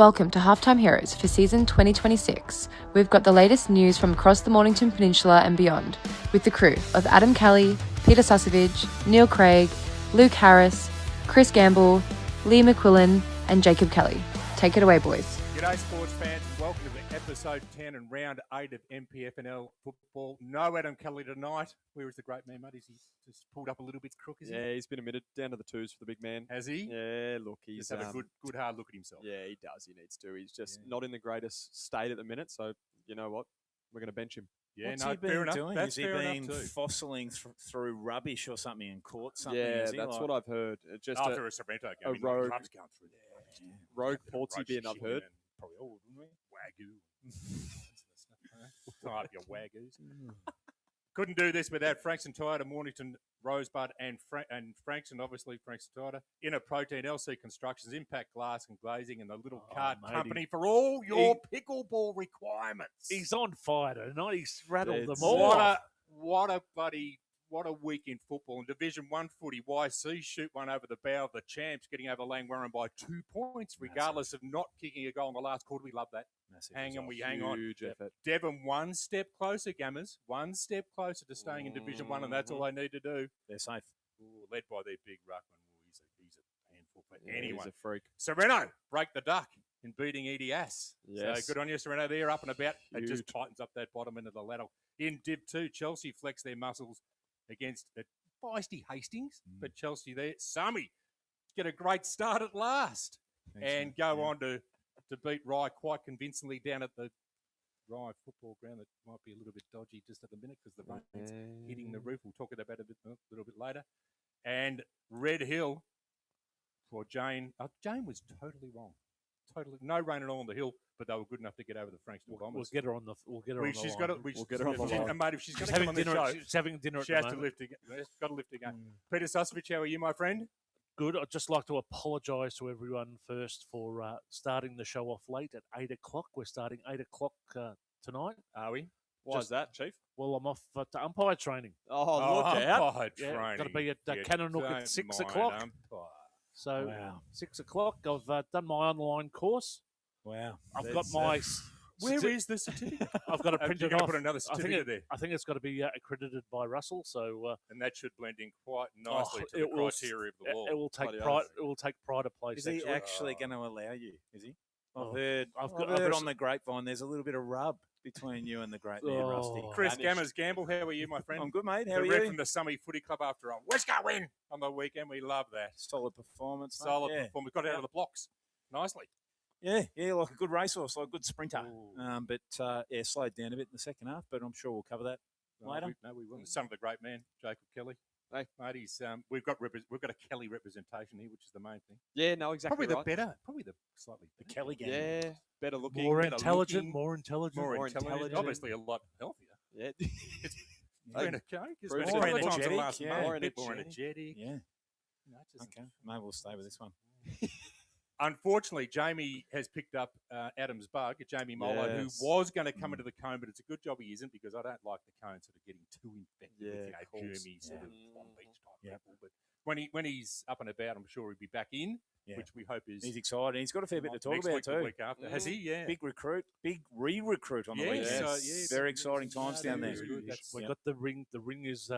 Welcome to Halftime Heroes for season 2026. We've got the latest news from across the Mornington Peninsula and beyond, with the crew of Adam Kelly, Peter Susovich, Neil Craig, Luke Harris, Chris Gamble, Lee McQuillan, and Jacob Kelly. Take it away, boys. G'day, sports fans. Welcome to episode 10 and round 8 of MPFNL football. No Adam Kelly tonight. Where is the great man, mate? Is he just pulled up a little bit crook, is he? Yeah, he's been admitted down to the twos for the big man. Has he? Yeah, look, he's just have a good hard look at himself. Yeah, he does. He needs to. He's just not in the greatest state at the minute. So, you know what? We're going to bench him. Yeah, What's he been doing? Is he been fossiling through rubbish or something and caught something? Yeah, that's what I've heard. Just after a Sorrento game, a rogue, club's going through there. Rogue portsy bin, I've heard. Probably all, wouldn't we? Wagyu. Type your wagoos. Couldn't do this without Frankston Toyota, Mornington, Rosebud, and Frankston, obviously Frankston Toyota. Inner Protein, LC Constructions, Impact Glass and Glazing, and the Little Card Company for all your pickleball requirements. He's on fire tonight. He's rattled them all. What a week in football. In Division 1 footy, YC shoot one over the bow of the champs, getting over Langwarrin by 2 points, regardless of not kicking a goal in the last quarter. We love that. Hang on. Huge effort. Devon one step closer, Gammers. One step closer to staying in Division 1, and that's all they need to do. They're safe. Ooh, led by their big ruckman. He's a handful for anyone. He's a freak. Sorrento, break the duck in beating EDS. Yes. So good on you, Sorrento. They're up and about. It just tightens up that bottom end of the ladder. In Div 2, Chelsea flex their muscles against the feisty Hastings, but Chelsea there. Sammy get a great start at last and go on to beat Rye quite convincingly down at the Rye football ground that might be a little bit dodgy just at the minute because the rain's hitting the roof. We'll talk about it a little bit later. And Red Hill for Jane. Jane was totally wrong. Totally no rain at all on the hill, but they were good enough to get over the Frankston Bombers. We'll get her on the. We'll get her on the She's line. got it. We'll get her on the line. And mate, if she's going to come on the show, she's having dinner. She has to lift again. She's got to lift again. Peter Susovich, how are you, my friend? Good. I'd just like to apologise to everyone first for starting the show off late at 8 o'clock. We're starting 8 o'clock tonight. Are we? Why is that, Chief? Well, I'm off to umpire training. Oh, look out. Umpire training. Got to be at Cannonook at 6 o'clock. So 6 o'clock, I've done my online course. Wow. I've got my... Where is the certificate? I've got to print it off. Put another certificate there. I think it's got to be accredited by Russell. So and that should blend in quite nicely to the criteria of the law. It will take pride. It will take pride of place. Is he actually going to allow you? Is he? I've heard on the grapevine. There's a little bit of rub between you and the great man, Rusty. Chris Gammers Gamble, how are you, my friend? I'm good, mate. How are you? From the Summy Footy Club after a Westco win on the weekend. We love that. Solid performance. Solid performance. Got out of the blocks nicely. Yeah, like a good racehorse, like a good sprinter. But slowed down a bit in the second half, but I'm sure we'll cover that later. We will. The son of the great man, Jacob Kelly. Hey, mate, he's we've got a Kelly representation here, which is the main thing. Yeah, no, exactly. Probably the slightly the Kelly game. Yeah, better looking, more intelligent. More intelligent. Obviously, a lot healthier. Yeah. More energetic. Yeah. Okay, maybe we'll stay with this one. Unfortunately, Jamie has picked up Adam's bug, Jamie Molo, who was going to come into the cone, but it's a good job he isn't because I don't like the cone sort of getting too infected with germy sort of on beach type people. But when he's up and about, I'm sure he'll be back in, which we hope is. He's excited. He's got a fair bit to talk about too. The week after. Has he? Yeah. Big re-recruit on the weekend. Very exciting times down there. We've got the ring. The ring is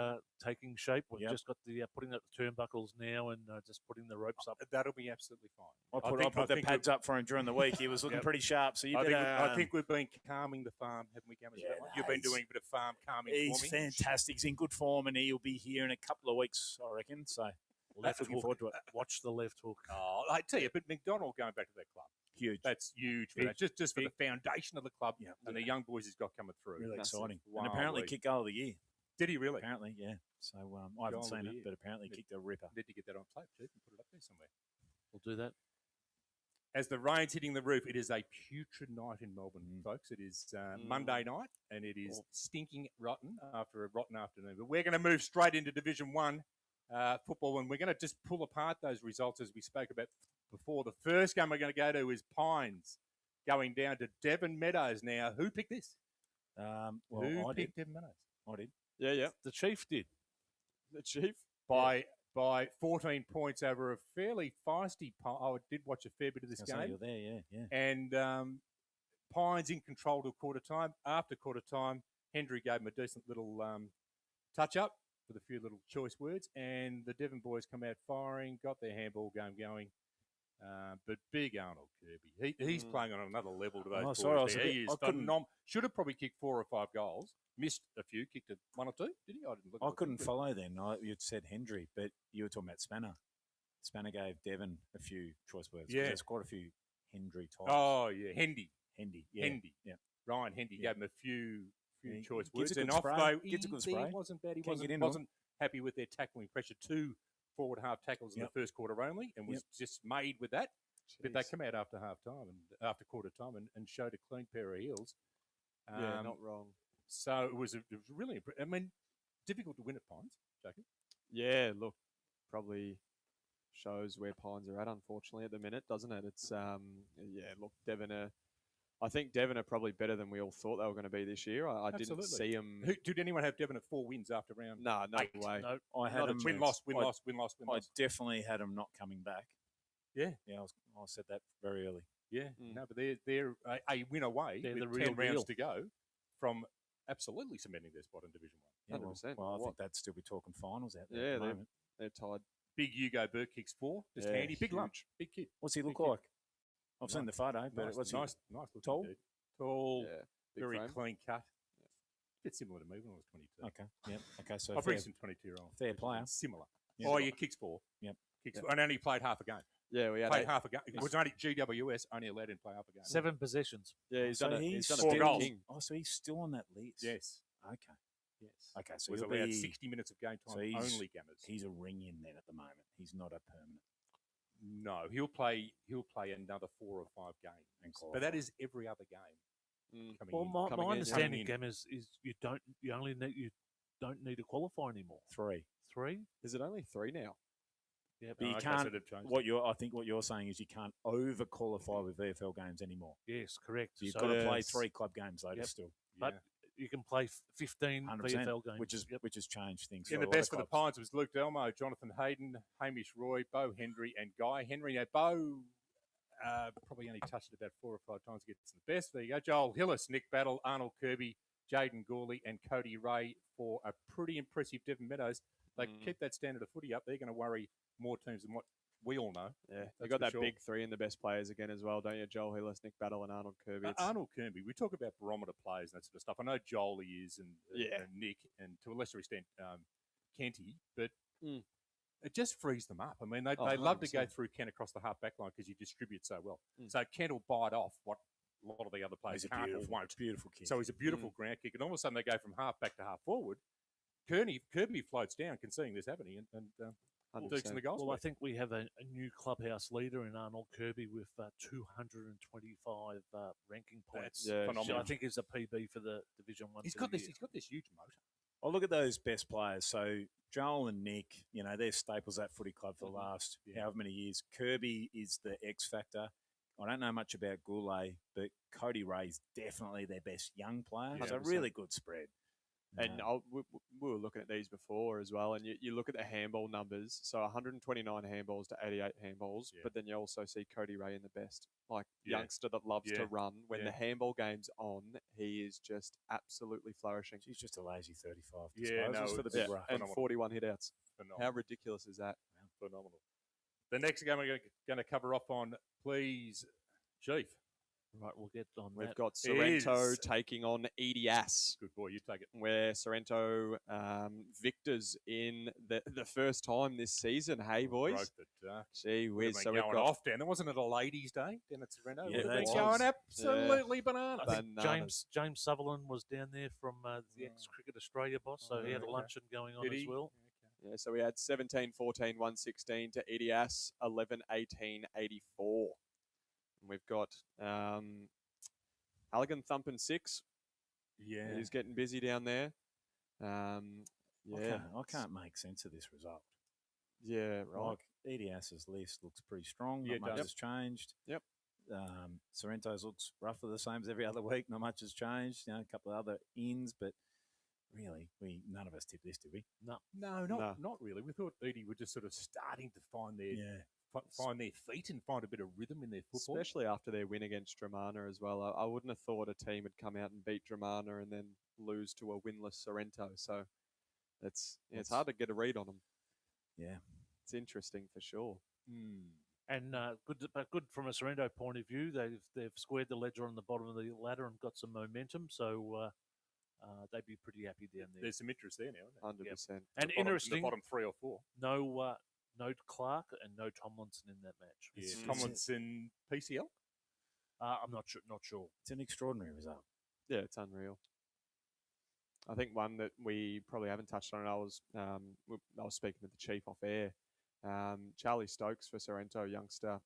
taking shape. We've just got the putting up the turnbuckles now and just putting the ropes up. That'll be absolutely fine. I put the pads up for him during the week. He was looking pretty sharp. So I think we've been calming the farm, haven't we, Gammers? You've been doing a bit of farm calming for me. He's fantastic. He's in good form, and he'll be here in a couple of weeks, I reckon. So. Looking forward to it. Watch the left hook. Oh, I tell you, but McDonald going back to that club. Huge. That's huge for that. Just for the foundation of the club and the young boys he's got coming through. Really exciting. And apparently kicked goal of the year. Did he really? Apparently, yeah. So I haven't seen it, but apparently kicked a ripper. Need to get that on tape, Chief, and put it up there somewhere. We'll do that. As the rain's hitting the roof, it is a putrid night in Melbourne, folks. It is Monday night, and it is stinking rotten after a rotten afternoon. But we're going to move straight into Division 1. Football, and we're going to just pull apart those results as we spoke about before. The first game we're going to go to is Pines going down to Devon Meadows now. Who picked this? Who picked Devon Meadows? I did. Yeah. The Chief did. The Chief? By by 14 points over a fairly feisty. I did watch a fair bit of this game. You're there, yeah. And Pines in control till quarter time. After quarter time, Hendry gave him a decent little touch-up with a few little choice words, and the Devon boys come out firing, got their handball game going. But big Arnold Kirby, he's playing on another level to those boys. He is phenomenal. Should have probably kicked 4 or 5 goals. Missed a few, kicked 1 or 2, did he? I couldn't follow then. You'd said Hendry, but you were talking about Spanner. Spanner gave Devon a few choice words. Yeah. There's quite a few Hendry types. Oh, yeah. Hendy. Yeah. Hendy. Yeah. Ryan Hendy gave him a few choice words. Gives a good spray. He wasn't bad. He wasn't happy with their tackling pressure. 2 forward half tackles in the first quarter only, and was just made with that. Jeez. But they come out after half time and after quarter time and showed a clean pair of heels. Yeah, not wrong. So it was really, I mean, difficult to win at Pines, Jacob. Yeah, look, probably shows where Pines are at, unfortunately, at the minute, doesn't it? It's, look, I think Devon are probably better than we all thought they were going to be this year. I didn't see them. Did anyone have Devon at 4 wins after round? No 8? way. No, I had them win loss. I definitely had them not coming back. Yeah, I said that very early. Yeah, no, but they're a win away. They're with the real 10 rounds deal. to go from absolutely cementing their spot in Division 1. Yeah, 100%. Well, I think they'd still be talking finals out there Yeah, at the moment. they're tied. Big Hugo Burke kicks 4, just Yeah, handy, big huge. lunch, big kid. What's he look Big kid. like? I've seen the photo, but what's he? nice looking Tall? dude. Tall, Yeah, big very frame. clean cut. Bit similar to me when I was 22. Okay, yep. Okay, so I've been some 22-year-old. fair player. Similar. Yeah. Oh, yeah, kicks 4. Yep. Kicks 4. And only played half a game. Yeah, we had Played half a game. It was only GWS, only allowed him to play half a game. 7 possessions. Yeah, he's done a he's big still- goals. king. Oh, so he's still on that list. Yes. Okay. Yes. Okay, so Was he'll allowed be, 60 minutes of game time, so he's- only Gammers. he's a ring in then at the moment. He's not a permanent. No, he'll play another 4 or 5 games. And But that is every other game coming Well, in. my coming in, understanding, coming in. Gammers, is you don't need to qualify anymore. 3. 3. Is it only 3 now? Yeah, But you okay, can't. so they've changed I think what you're saying is you can't over qualify with VFL games anymore. yes, correct. So you've So got to play Yes. 3 club games later Yep. still. but you can play 15 100%, VFL games, which has changed things. In for the a lot of best for the clubs. Pines was Luke Delmo, Jonathan Hayden, Hamish Roy, Bo Henry, and Guy Henry. Now, Bo probably only touched it about 4 or 5 times to get to the best. There you go. Joel Hillis, Nick Battle, Arnold Kirby, Jaden Gawley, and Cody Ray for a pretty impressive Devon Meadows. They keep that standard of footy up. They're going to worry more teams than what we all know. Yeah, That's you got for that sure. big 3 in the best players again as well, don't you? Joel Hillis, Nick Battle, and Arnold Kirby. It's- Arnold Kirby, we talk about barometer players and that sort of stuff. I know Jolie is and Nick, and to a lesser extent Kenty, but it just frees them up. I mean, they love to go 100%. through Kent across the half back line because you distribute so well. So Kent will bite off what a lot of the other players He's a can't or beautiful, won't. beautiful kid. So he's a beautiful ground kick, and all of a sudden they go from half back to half forward. Kirby floats down, can seeing this happening, and Dukes in the goals. Well, I think we have a new clubhouse leader in Arnold Kirby with 225 ranking points. That's Yeah, phenomenal. So I think is a PB for the Division 1. He's for got the this. year. He's got this huge motor. Oh, look at those best players. So Joel and Nick, they're staples at footy club for the last however many years. Kirby is the X factor. I don't know much about Goulet, but Cody Ray's definitely their best young player. It's a 100%. really good spread. And we were looking at these before as well, and you look at the handball numbers. So 129 handballs to 88 handballs, but then you also see Cody Ray in the best, youngster that loves to run. When the handball game's on, he is just absolutely flourishing. He's just a lazy 35 Yeah, disposals for the Yeah, big rough. and 41 hitouts. Phenomenal. How ridiculous is that? Phenomenal. The next game we're going to cover off on, please, Chief. Right, we'll get on We've that. got Sorrento is. taking on EDS. Good boy, you take it. Where Sorrento victors in the first time this season. Hey, boys. Broke the duck. Gee We've whiz. been So we've going got off down. Wasn't it a ladies' day down at Sorrento? Yeah, We've been that's going was. absolutely bananas. I think Bananas. James Sutherland was down there from the ex-Cricket Australia boss, so he had a okay. luncheon going on Did as he? well. Yeah, so we had 17, 14, 116 to EDS, 11, 18, 84. And we've got Halligan thumping 6. Yeah. He's getting busy down there. I can't make sense of this result. Yeah, right. Like EDS's list looks pretty strong. Yeah, Not it much does. has changed. Yep. Sorrento's looks roughly the same as every other week. Not much has changed. A couple of other ins, but Really, none of us tipped this, did we? No. No, not really. We thought Edie were just sort of starting to find their feet and find a bit of rhythm in their football. Especially after their win against Dromana as well. I wouldn't have thought a team would come out and beat Dromana and then lose to a winless Sorrento. So it's hard to get a read on them. Yeah. It's interesting for sure. And good from a Sorrento point of view. They've squared the ledger on the bottom of the ladder and got some momentum. So they'd be pretty happy down there. There's some interest there now, isn't there? 100%. And interesting, the bottom 3 or 4. No Clark and no Tomlinson in that match. Yeah, Tomlinson PCL. I'm not sure. It's an extraordinary result. Yeah, it's unreal. I think one that we probably haven't touched on. I was speaking with the chief off air. Charlie Stokes for Sorrento, youngster.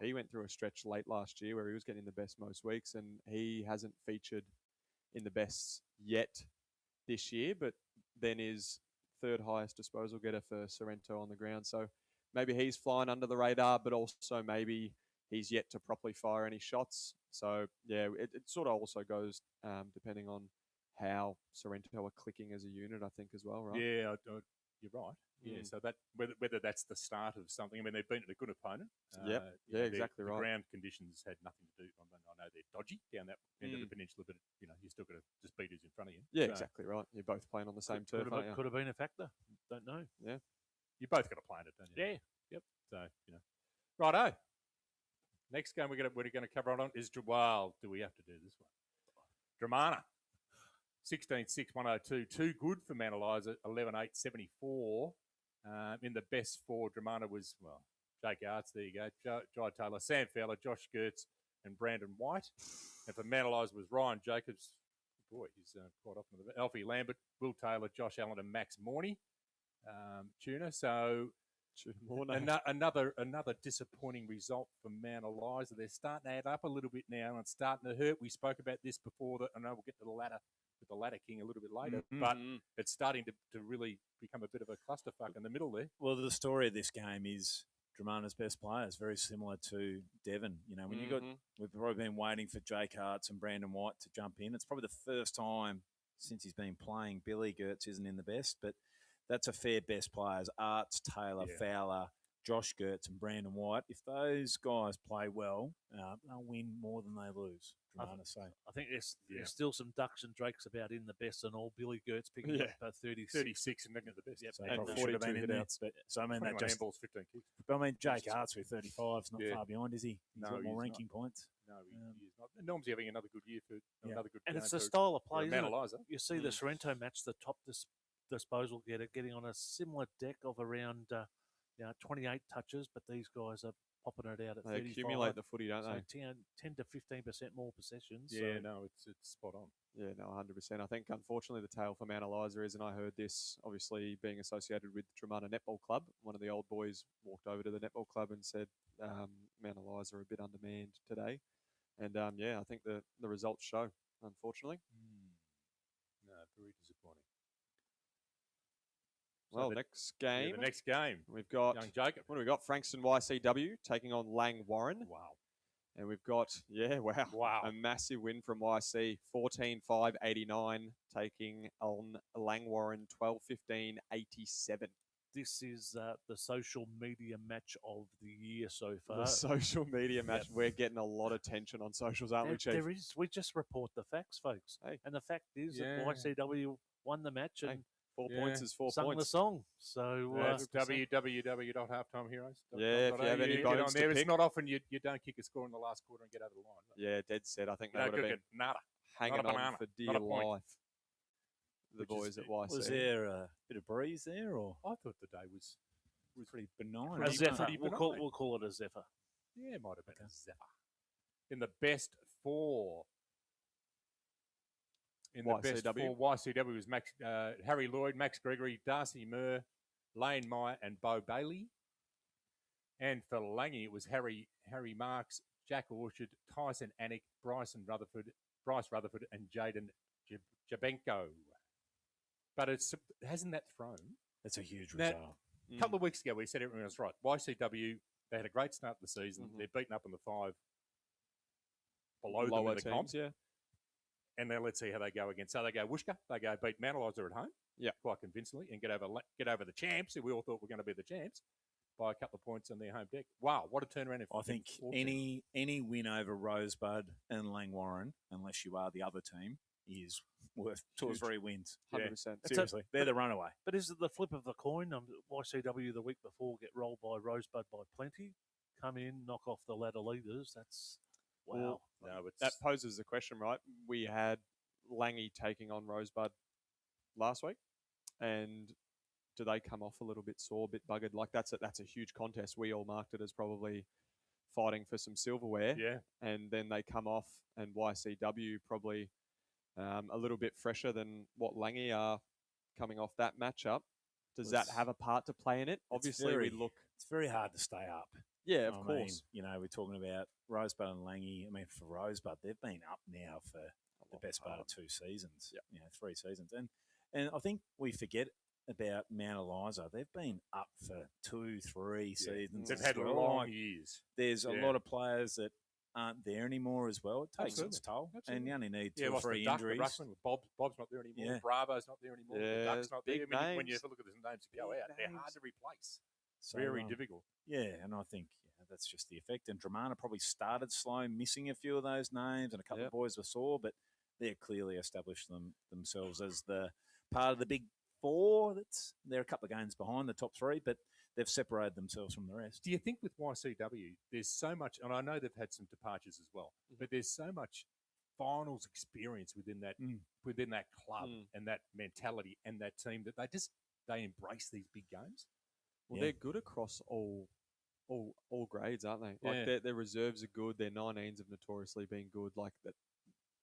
He went through a stretch late last year where he was getting the best most weeks, and he hasn't featured in the best yet this year, but then is third highest disposal getter for Sorrento on the ground. So maybe he's flying under the radar, but also maybe he's yet to properly fire any shots. So yeah, it sort of also goes depending on how Sorrento are clicking as a unit, I think, as well, right? Yeah, you're right. Yeah, so that whether that's the start of something. I mean, they've been a good opponent. Exactly right. The ground conditions had nothing to do. I know they're dodgy down that end of the peninsula, but you still got to just beat who's in front of you. Yeah, so, exactly right. You're both playing on the same turf, aren't you? Could have been a factor. Don't know. Yeah, you both got to play in it, don't you? Yeah. Yep. So righto. Next game we're going to cover on is well. Do we have to do this one? Dromana. 16-6, 102. Too good for Mount Eliza, 11-8, 74. In the best 4, Dromana was, Jake Arts, there you go, Jai Taylor, Sam Fowler, Josh Gertz, and Brandon White. And for Mount Eliza was Ryan Jacobs. Boy, he's quite often the Alfie Lambert, Will Taylor, Josh Allen, and Max Morney. Tuna. So another disappointing result for Mount Eliza. They're starting to add up a little bit now and it's starting to hurt. We spoke about this before. I know we'll get to the ladder with the ladder king a little bit later, but it's starting to really become a bit of a clusterfuck in the middle there. Well, the story of this game is Dromana's best players, very similar to Devon. When we've probably been waiting for Jake Hartz and Brandon White to jump in. It's probably the first time since he's been playing. Billy Gertz isn't in the best, but that's a fair best players. Arts, Taylor, Fowler, Josh Gertz, and Brandon White. If those guys play well, they'll win more than they lose. I think there's still some ducks and drakes about in the best and all. Billy Gertz picking up 36 and looking at the best. Yep. So and 42 hit-outs. So I mean, that just handballs, 15 kicks. But I mean, Jake Arts with 35 is not far behind, is he? He's got more ranking points. No, he is not. Norm's having another good year for another good. And it's the style of play. You see the Sorrento match, the top disposal getter getting on a similar deck of around 28 touches, but these guys are popping it out at 35. They accumulate the footy, don't they? 10 to 15% more possessions. Yeah, so. It's spot on. Yeah, no, 100%. I think, unfortunately, the tale for Mount Eliza is, and I heard this, obviously, being associated with Dromana Netball Club. One of the old boys walked over to the netball club and said, Mount Eliza are a bit undermanned today. And, I think the results show, unfortunately. No, very disappointing. Well, next game. The next game. We've got young Jacob. What do we got? Frankston YCW taking on Lang Warren. Wow. And we've got, a massive win from YC, 14-5-89, taking on Lang Warren, 12-15-87. This is the social media match of the year so far. The social media match. We're getting a lot of tension on socials, aren't we, Chief? There is. We just report the facts, folks. Hey. And the fact is that YCW won the match and 4 points is 4 sung points. the song. So that's www.halftimeheroes. Yeah, if you have any bones to pick. It's not often you don't kick a score in the last quarter and get over the line. Yeah, dead set. I think they would have been hanging on for dear life. The boys at YC. Was there a bit of breeze there, or I thought the day was pretty benign. A zephyr. We'll call it a zephyr. Yeah, it might have been a zephyr. In the best 4. In the best 4, YCW was Harry Lloyd, Max Gregory, Darcy Murr, Lane Meyer, and Bo Bailey. And for Langy, it was Harry Marks, Jack Orchard, Tyson Anik, Bryce Rutherford, and Jaden Jabenko. But hasn't that thrown? That's a huge result. A couple of weeks ago, we said everything was right. YCW, they had a great start to the season. They're beaten up in the 5 below them in the comps. Yeah. And then let's see how they go against. So they go Wooshka, they go beat Mount Eliza at home, quite convincingly, and get over the champs, who we all thought were going to be the champs, by a couple of points on their home deck. Wow, what a turnaround! I think any win over Rosebud and Langwarrin, unless you are the other team, is worth 2 or 3 wins. 100%. Seriously, they're the runaway. But is it the flip of the coin? YCW the week before get rolled by Rosebud by plenty, come in, knock off the ladder leaders. That's wow. No, that poses the question, right? We had Langy taking on Rosebud last week, and do they come off a little bit sore, a bit buggered? Like that's a huge contest. We all marked it as probably fighting for some silverware. Yeah. And then they come off, and YCW probably a little bit fresher than what Langy are coming off that matchup. Does that have a part to play in it? Obviously, it's very hard to stay up. Yeah, of course. We're talking about Rosebud and Langy. I mean, for Rosebud, they've been up now for the best part of 2 seasons. 3 seasons. And I think we forget about Mount Eliza. They've been up for 2, 3 seasons. They've had long years. There's a lot of players that aren't there anymore as well. It takes its toll. Absolutely. And you only need 2 or what's 3 the duck, injuries. The Ruckman, Bob's not there anymore. Yeah. Bravo's not there anymore. Yeah, The Duck's not there. big When you names. look at the names that go out, they're hard to replace. So, Very difficult. Yeah, and I think that's just the effect. And Dromana probably started slow, missing a few of those names, and a couple of boys were sore, but they're clearly established themselves as the part of the big 4. They're a couple of games behind the top 3, but they've separated themselves from the rest. Do you think with YCW, there's so much, and I know they've had some departures as well, but there's so much finals experience within that club and that mentality and that team that they embrace these big games? Well, they're good across all grades, aren't they? Like their reserves are good. Their 19s have notoriously been good. Like that,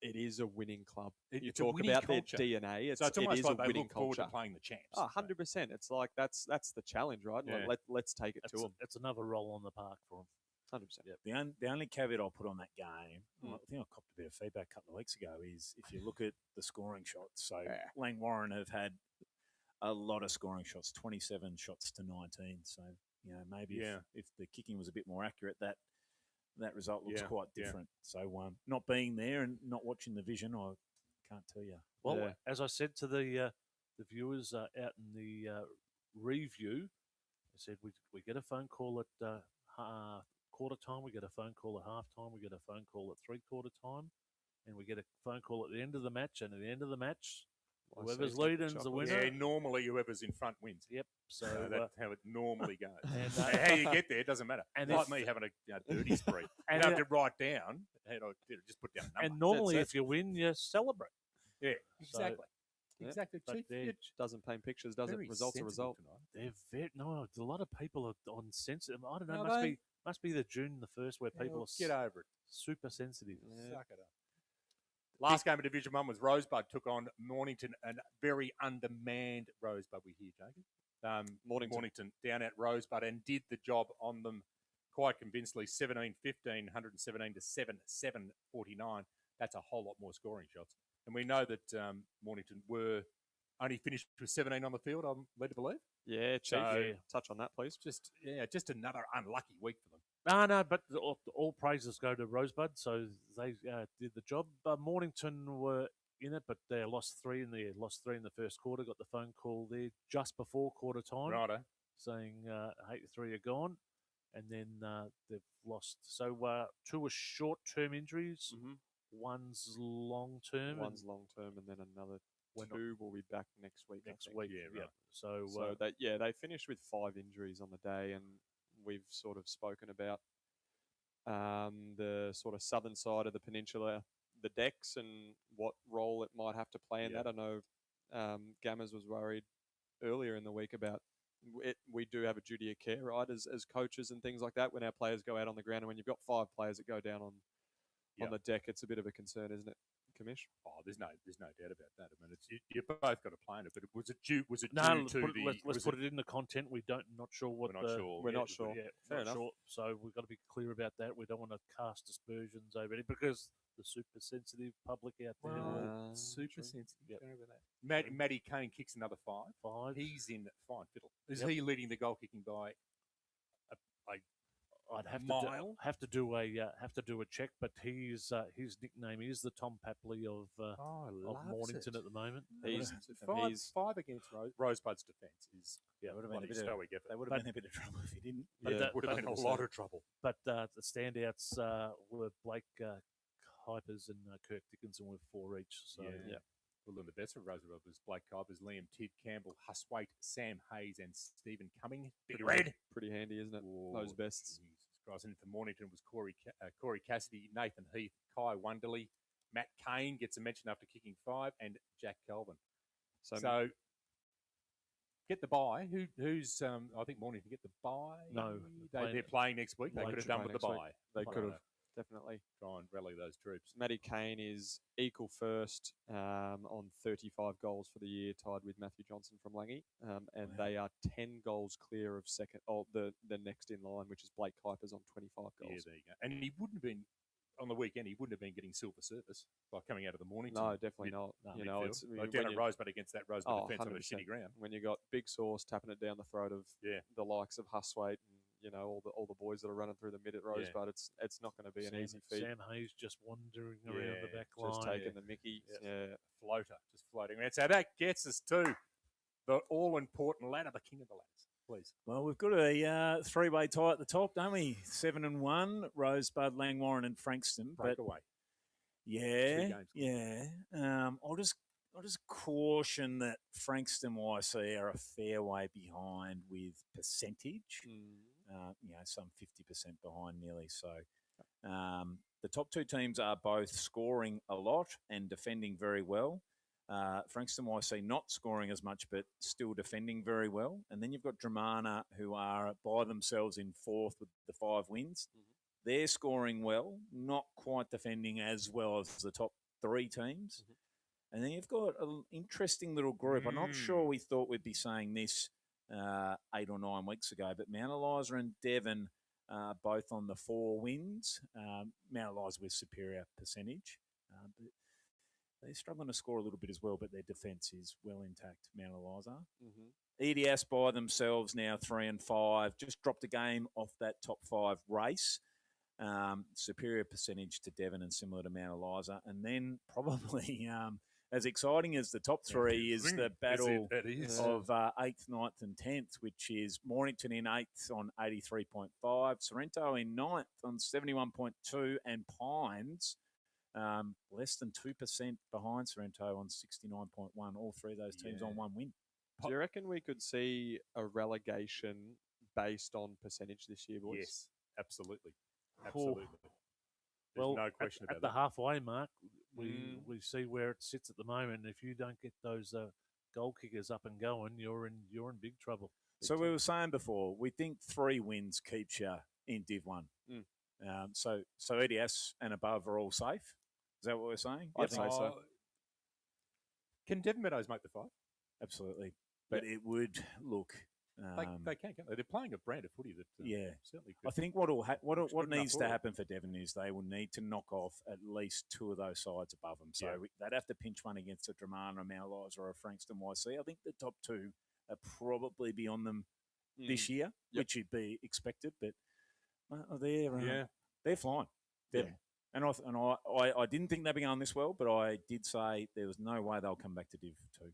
it is a winning club. You talk about their DNA. It's almost like they look forward culture. to playing the champs. Oh, 100%. It's like that's the challenge, right? Yeah. Like, let's take it to them. It's another roll on the park for them. 100%. The only caveat I'll put on that game, I think I copped a bit of feedback a couple of weeks ago, is if you look at the scoring shots. So Langwarrin have had a lot of scoring shots, 27 shots to 19. So, maybe if the kicking was a bit more accurate, that result looks quite different. So, not being there and not watching the vision, I can't tell you. Well, as I said to the viewers out in the review, I said we get a phone call at quarter time, we get a phone call at half time, we get a phone call at 3/4 time, and we get a phone call at the end of the match. And at the end of the match, whoever's leading is the winner. Yeah, normally whoever's in front wins. Yep. So that's how it normally goes. And, how you get there doesn't matter. And like me having a dirty spree. And you don't have to write down. Just put down a number. And normally, if you win, you celebrate. Yeah, exactly. Exactly. But it doesn't paint pictures, does it? Results a result. They're a lot of people are on sensitive. I don't know. Must be the June the 1st where people are get over it. Super sensitive. Suck it up. Last game of Division 1 was Rosebud took on Mornington, and very undermanned Rosebud. We hear, Jacob. Mornington down at Rosebud and did the job on them quite convincingly. 17-15, 117 to 7-7-49. That's a whole lot more scoring shots. And we know that Mornington were only finished with 17 on the field, I'm led to believe. Yeah, Chief. Touch on that, please. Just another unlucky week for them. No, but all praises go to Rosebud, so they did the job. Mornington were in it, but they lost 3 in the first quarter. Got the phone call there just before quarter time, Righto, saying 8-3 are gone, and then they've lost. So 2 were short-term injuries, one's long-term. One's long-term, and then another 2 will be back next week. Yeah, right. So they finished with 5 injuries on the day, and we've sort of spoken about the sort of southern side of the peninsula, the decks, and what role it might have to play in that. I know Gammers was worried earlier in the week about it. We do have a duty of care, right, as coaches and things like that, when our players go out on the ground. And when you've got 5 players that go down on the deck, it's a bit of a concern, isn't it, Commish? Oh, there's no doubt about that. I mean, you both got to play in it, but was it due? Let's put it in the content. Not sure what. We're not sure. Yeah, fair enough. Sure. So we've got to be clear about that. We don't want to cast aspersions over it because the super sensitive public out there. Super sensitive. Yep. That. Matty Kane kicks another 5. He's in fine fiddle. Is he leading the goal kicking by I'd have mile. to do a check, but his nickname is the Tom Papley of Mornington at the moment. He's five against Rosebud's defence is would have been a bit stoic effort. They would have been a bit of trouble if he didn't. That would have been a lot of trouble. But the standouts were Blake Kuipers and Kirk Dickinson with 4 each. So Well, the best of Rosebud was Blake Kuipers, Liam Tidd, Campbell, Huswaite, Sam Hayes, and Stephen Cumming. Big Red. Pretty handy, isn't it? Those bests. Jesus Christ. And for Mornington was Corey Cassidy, Nathan Heath, Kai Wonderley, Matt Kane gets a mention after kicking 5, and Jack Kelvin. So get the bye. Who's I think Mornington get the bye. No, they're playing next week. They could have done with the bye. They could have. Definitely. Try and rally those troops. Matty Kane is equal first on 35 goals for the year, tied with Matthew Johnson from Langy. And they are 10 goals clear of second. The next in line, which is Blake Kuipers on 25 goals. Yeah, there you go. And he wouldn't have been, on the weekend, he wouldn't have been getting silver service by coming out of the morning. No, definitely not. It's down at Rosebud against that Rosebud defence on a shitty ground. When you got Big Sauce tapping it down the throat of the likes of Huswaite and all the boys that are running through the mid at Rosebud, it's not going to be an easy feat. Sam Hayes just wandering around the back line. Just taking the mickey. Floater, just floating around. So that gets us to the all-important ladder, the king of the ladders. Please. Well, we've got a three-way tie at the top, don't we? 7-1, Rosebud, Langwarrin and Frankston. Breakaway. I'll just caution that Frankston YC are a fair way behind with percentage. Some 50% behind nearly. So the top two teams are both scoring a lot and defending very well. Frankston YC not scoring as much, but still defending very well. And then you've got Dromana, who are by themselves in 4th with the 5 wins. They're scoring well, not quite defending as well as the top 3 teams. And then you've got an interesting little group. I'm not sure we thought we'd be saying this 8 or 9 weeks ago, but Mount Eliza and Devon both on the 4 wins. Mount Eliza with superior percentage. But they're struggling to score a little bit as well, but their defence is well intact, Mount Eliza. EDS by themselves now 3 and 5, just dropped a game off that top 5 race. Superior percentage to Devon and similar to Mount Eliza. And then probably as exciting as the top 3 is the battle of 8th, 9th and 10th, which is Mornington in 8th on 83.5, Sorrento in 9th on 71.2, and Pines less than 2% behind Sorrento on 69.1. All 3 of those teams on 1 win. Do you reckon we could see a relegation based on percentage this year, boys? Yes, absolutely. Absolutely. There's no question about that. At the halfway mark, we see where it sits at the moment. If you don't get those goal kickers up and going, you're in big trouble. So we were saying before, we think 3 wins keeps you in Div 1. So EDS and above are all safe. Is that what we're saying? I'd say so. Can Devon Meadows make the 5? Absolutely. But it would look. They can. They're playing a brand of footy that certainly could. I think what needs to happen for Devon is they will need to knock off at least 2 of those sides above them. So they'd have to pinch one against a Dromana, a Mount Eliza, or a Frankston YC. I think the top 2 are probably beyond them this year, which would be expected. But they're flying. And I didn't think they'd be going this well, but I did say there was no way they'll come back to Div 2.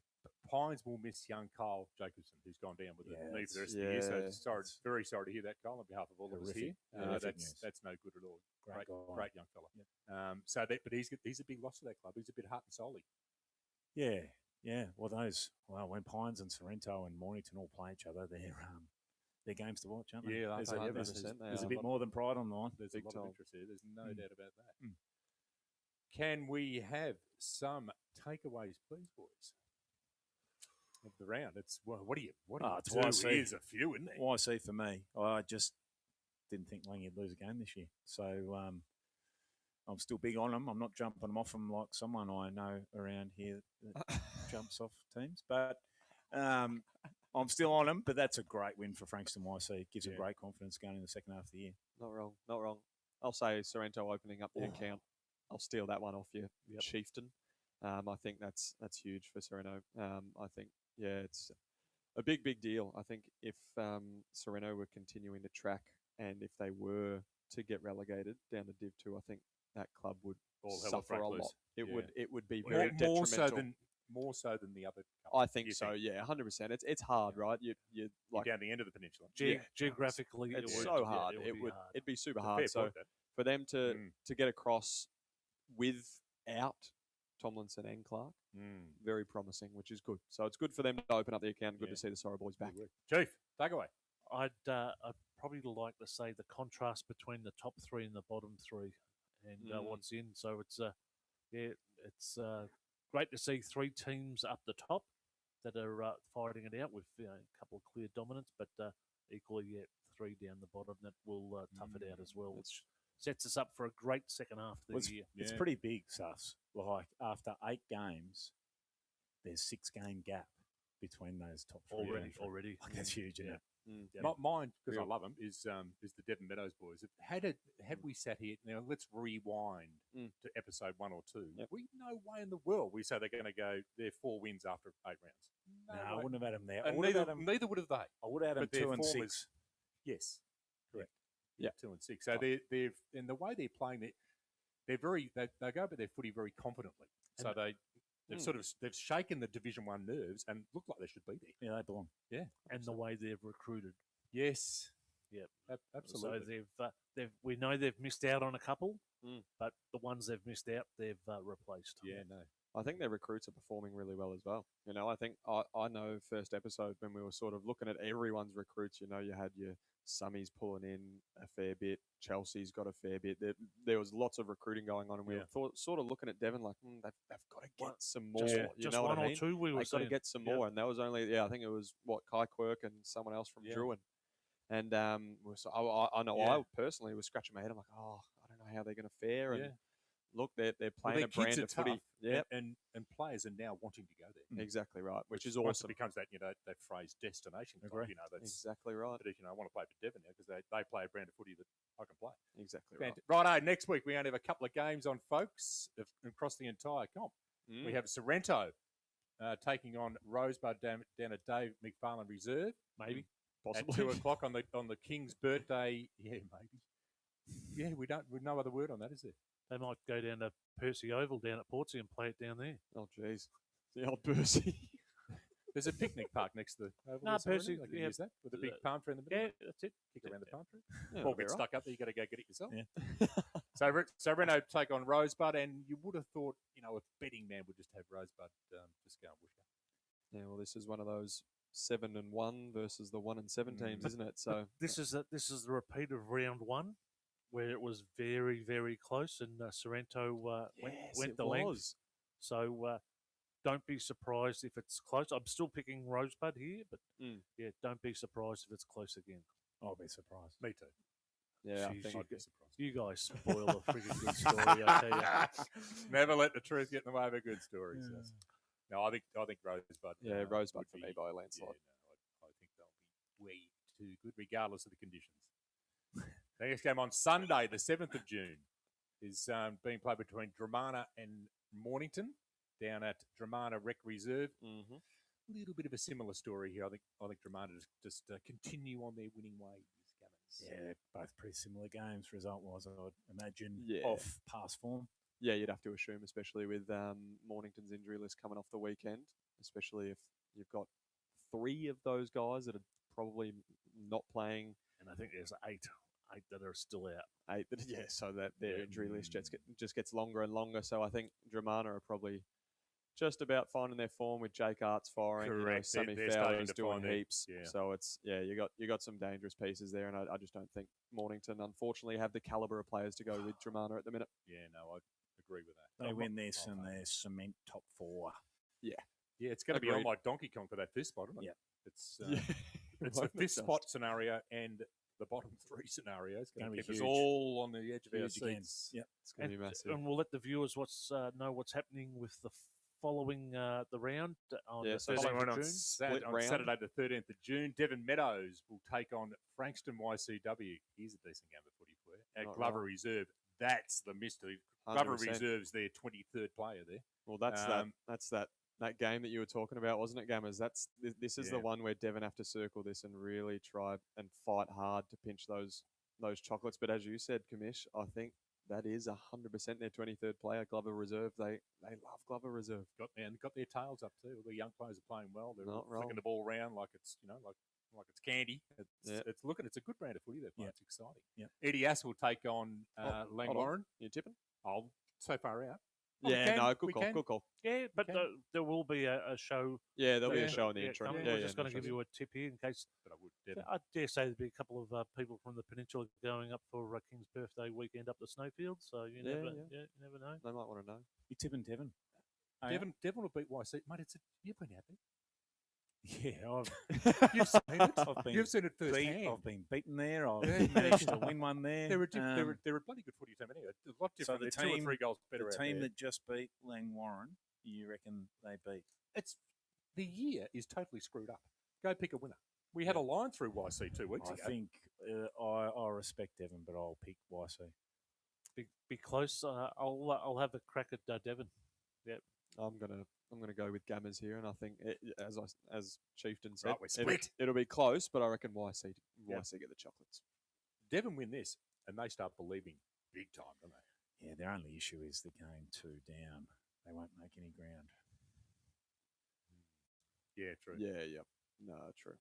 Pines will miss young Kyle Jacobson, who's gone down with a knee for the rest of the year. So very sorry to hear that, Kyle, on behalf of all of us here. That's no good at all. Great young fella. But he's a big loss to that club. He's a bit heart and soul-y. Yeah. Well, when Pines and Sorrento and Mornington all play each other, they're games to watch, aren't they? Yeah, there's a bit more than pride on the line. There's a lot of interest there. There's no doubt about that. Can we have some takeaways, please, boys? Of the round, what do you do? Here's a few, isn't there? YC for me. I just didn't think Langy would lose a game this year, so I'm still big on them. I'm not jumping them off them like someone I know around here that jumps off teams, but I'm still on them. But that's a great win for Frankston YC. It gives them great confidence going in the second half of the year. Not wrong. I'll say Sorrento opening up the account. I'll steal that one off you, Chieftain. I think that's huge for Sorrento. I think. Yeah, it's a big deal. I think if Sorrento were continuing to track and if they were to get relegated down to Div 2, I think that club would All hell would suffer break a loose. lot. It would be More, very detrimental. more so than the other. I think You so. think? Yeah, 100%. It's hard, right? You You're like down the end of the peninsula. Geographically, it's it would, so hard. it would be hard. It'd be super It's a hard. fair So point, that. for them to get across without Tomlinson and Clark, very promising, which is good. So it's good for them to open up the account. Good to see the Sorrow boys back. Chief, take away. I'd probably like to say the contrast between the top three and the bottom three, and what's in. So it's it's great to see three teams up the top that are fighting it out with a couple of clear dominants, but equally, three down the bottom that will tough it out as well, which sets us up for a great second half of the year. It's pretty big, Sus. Like after 8 games, there's 6-game gap between those top three. Already. Like, that's huge, isn't it? Mine, because I love them, is the Devon Meadows boys. Had we sat here now, let's rewind to episode 1 or 2. Yep. We no way in the world we say they're going to go. They're 4 wins after 8 rounds. No, I wouldn't have had them there. And neither would have they. I would have had them But their 2 and form 6. is- Yes, correct. Yeah, 2 and 6. So they've in the way they're playing, they're very they go about their footy very confidently. So they've shaken the Division 1 nerves and look like they should be there. Yeah, they belong. Yeah, And the way they've recruited. yes, Yeah, absolutely. So we know they've missed out on a couple, but the ones they've missed out, they've replaced. Yeah, no. I think their recruits are performing really well as well. I think I know first episode when we were sort of looking at everyone's recruits, you had your Summies pulling in a fair bit. Chelsea's got a fair bit. There was lots of recruiting going on, and we were sort of looking at Devon like, they've got to get some more. You know what I mean? Just one or two we were They've got to get some more. And that was only, I think it was, Kai Quirk and someone else from Druin. And I know I personally was scratching my head. I'm like, I don't know how they're going to fare. And look, they're playing a brand of footy. Yeah, and players are now wanting to go there. Exactly right, which is once awesome. It becomes that that phrase destination club. That's exactly right. But I want to play for Devon now because they play a brand of footy that I can play. Exactly right. Righto, next week we only have a couple of games on, folks, across the entire comp. We have Sorrento taking on Rosebud down at David Macfarlane Reserve, maybe possibly at 2:00 on the King's birthday. Yeah, maybe. Yeah, we no other word on that, is there? They might go down to Percy Oval down at Portsea and play it down there. Oh, jeez. The old Percy. There's a picnic park next to the Oval. No, Percy. They can use that with a big palm tree in the middle. Yeah, that's it. Kick around the palm tree. Yeah, Or get stuck up there, you got to go get it yourself. Yeah. So Reno take on Rosebud, and you would have thought, a betting man would just have Rosebud just go and whoosh. Yeah, well, this is one of those 7-1 versus the 1-7 teams, isn't it? So this is the repeat of round 1, where it was very, very close, and Sorrento went the length. So don't be surprised if it's close. I'm still picking Rosebud here, but don't be surprised if it's close again. I'll be surprised. Me too. Yeah, I'd be surprised. You guys spoil a freaking good story, I tell you. Never let the truth get in the way of a good story. So. No, I think Rosebud. Yeah, Rosebud for me by a landslide. I think they'll be way too good, regardless of the conditions. The next game on Sunday, the 7th of June, is being played between Dromana and Mornington down at Dromana Rec Reserve. Mm-hmm. A little bit of a similar story here. I think Dromana just continue on their winning ways. Yeah, both pretty similar games. Result-wise, I'd imagine off past form. Yeah, you'd have to assume, especially with Mornington's injury list coming off the weekend, especially if you've got 3 of those guys that are probably not playing. And I think there's 8 that are still out. 8 that, so that their injury list just gets longer and longer. So I think Dromana are probably just about finding their form with Jake Arts firing. Correct. Sammy They're Fowler's doing find heaps. Yeah. So it's you got some dangerous pieces there, and I just don't think Mornington unfortunately have the caliber of players to go with Dromana at the minute. Yeah, no, I agree with that. They win this and they cement top 4. Yeah. Yeah, it's going to be on like Donkey Kong for that 5th spot, isn't it? Yeah. It's the 5th spot scenario and the bottom 3 scenario. It's going to keep us huge. all on the edge of our Again. seats. Yep. It's going to be massive. And we'll let the viewers know what's happening with the following the round on the so 13th of on June. Saturday the 13th of June, Devon Meadows will take on Frankston YCW. Here's a decent game of footy for you. At Glover Reserve. That's the mystery. 100%. Glover Reserve's their 23rd player there. Well, that's that game that you were talking about, wasn't it, Gammers? This is the one where Devon have to circle this and really try and fight hard to pinch those those chocolates. But as you said, Commish, I think that is 100% their 23rd player, Glover Reserve. They love Glover Reserve. Got their tails up too. The young players are playing well. They're Not flicking wrong. the ball around like it's like it's candy. It's a good brand of footy they're playing. It's exciting. Yeah. Eddie Ass will take on Langwarren. You tipping? Oh, so far out. Good call. Yeah, but there will be a show. Yeah, there'll be a show in the intro. We're just going to give you a tip here in case. But I dare say there'll be a couple of people from the peninsula going up for King's birthday weekend up to Snowfield. So you never know. They might want to know. You tipping Devon? Devon will beat YC. Mate, you've been out there. Yeah, You've seen it. You've seen it firsthand. I've been beaten there. I've managed to win one there. They're a bloody good footy team anyway. A lot different. So the they're 2 or 3 goals better. The team that just beat Langwarren, you reckon they beat? The year is totally screwed up. Go pick a winner. We had a line through YC 2 weeks ago. I think I respect Devon, but I'll pick YC. Be close. I'll have a crack at Devon. Yeah. I'm gonna go with Gammers here, and I think as Chieftain said, Right, we're split. It'll be close, but I reckon YC get the chocolates. Devon win this, and they start believing big time, don't they? Yeah, their only issue is the game 2 down. They won't make any ground. Yeah, true. Yeah. No, true.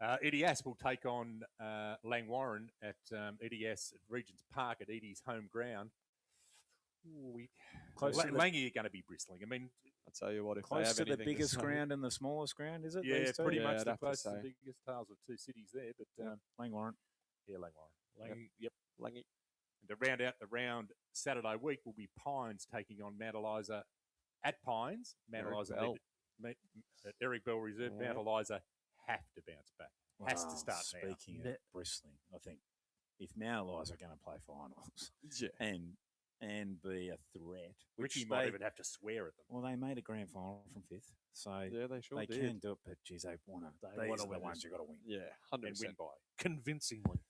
Eddie Ass will take on Langwarren at Eddie Ass at Regents Park at Eddie's home ground. Langy are going to be bristling. I mean, I'll tell you what, if close they have to the anything biggest to say, ground and the smallest ground, is it? Yeah, these two? pretty much I'd the have to closest, say. the biggest tales of 2 cities there. But Langwarren. Yeah, Langwarren. Yep. Langy. And to round out the round Saturday week will be Pines taking on Mount Eliza at Pines. Mount Eliza, at Eric Bell Reserve. Mount Eliza have to bounce back. Has to start now. Speaking of bristling, I think if Mount Eliza are going to play finals and be a threat, which Ricky might even have to swear at them. Well, they made a grand final from 5th, so they they can do it. But geez, they want to. These are the ones you got to win. Yeah, 100%. And win by convincingly.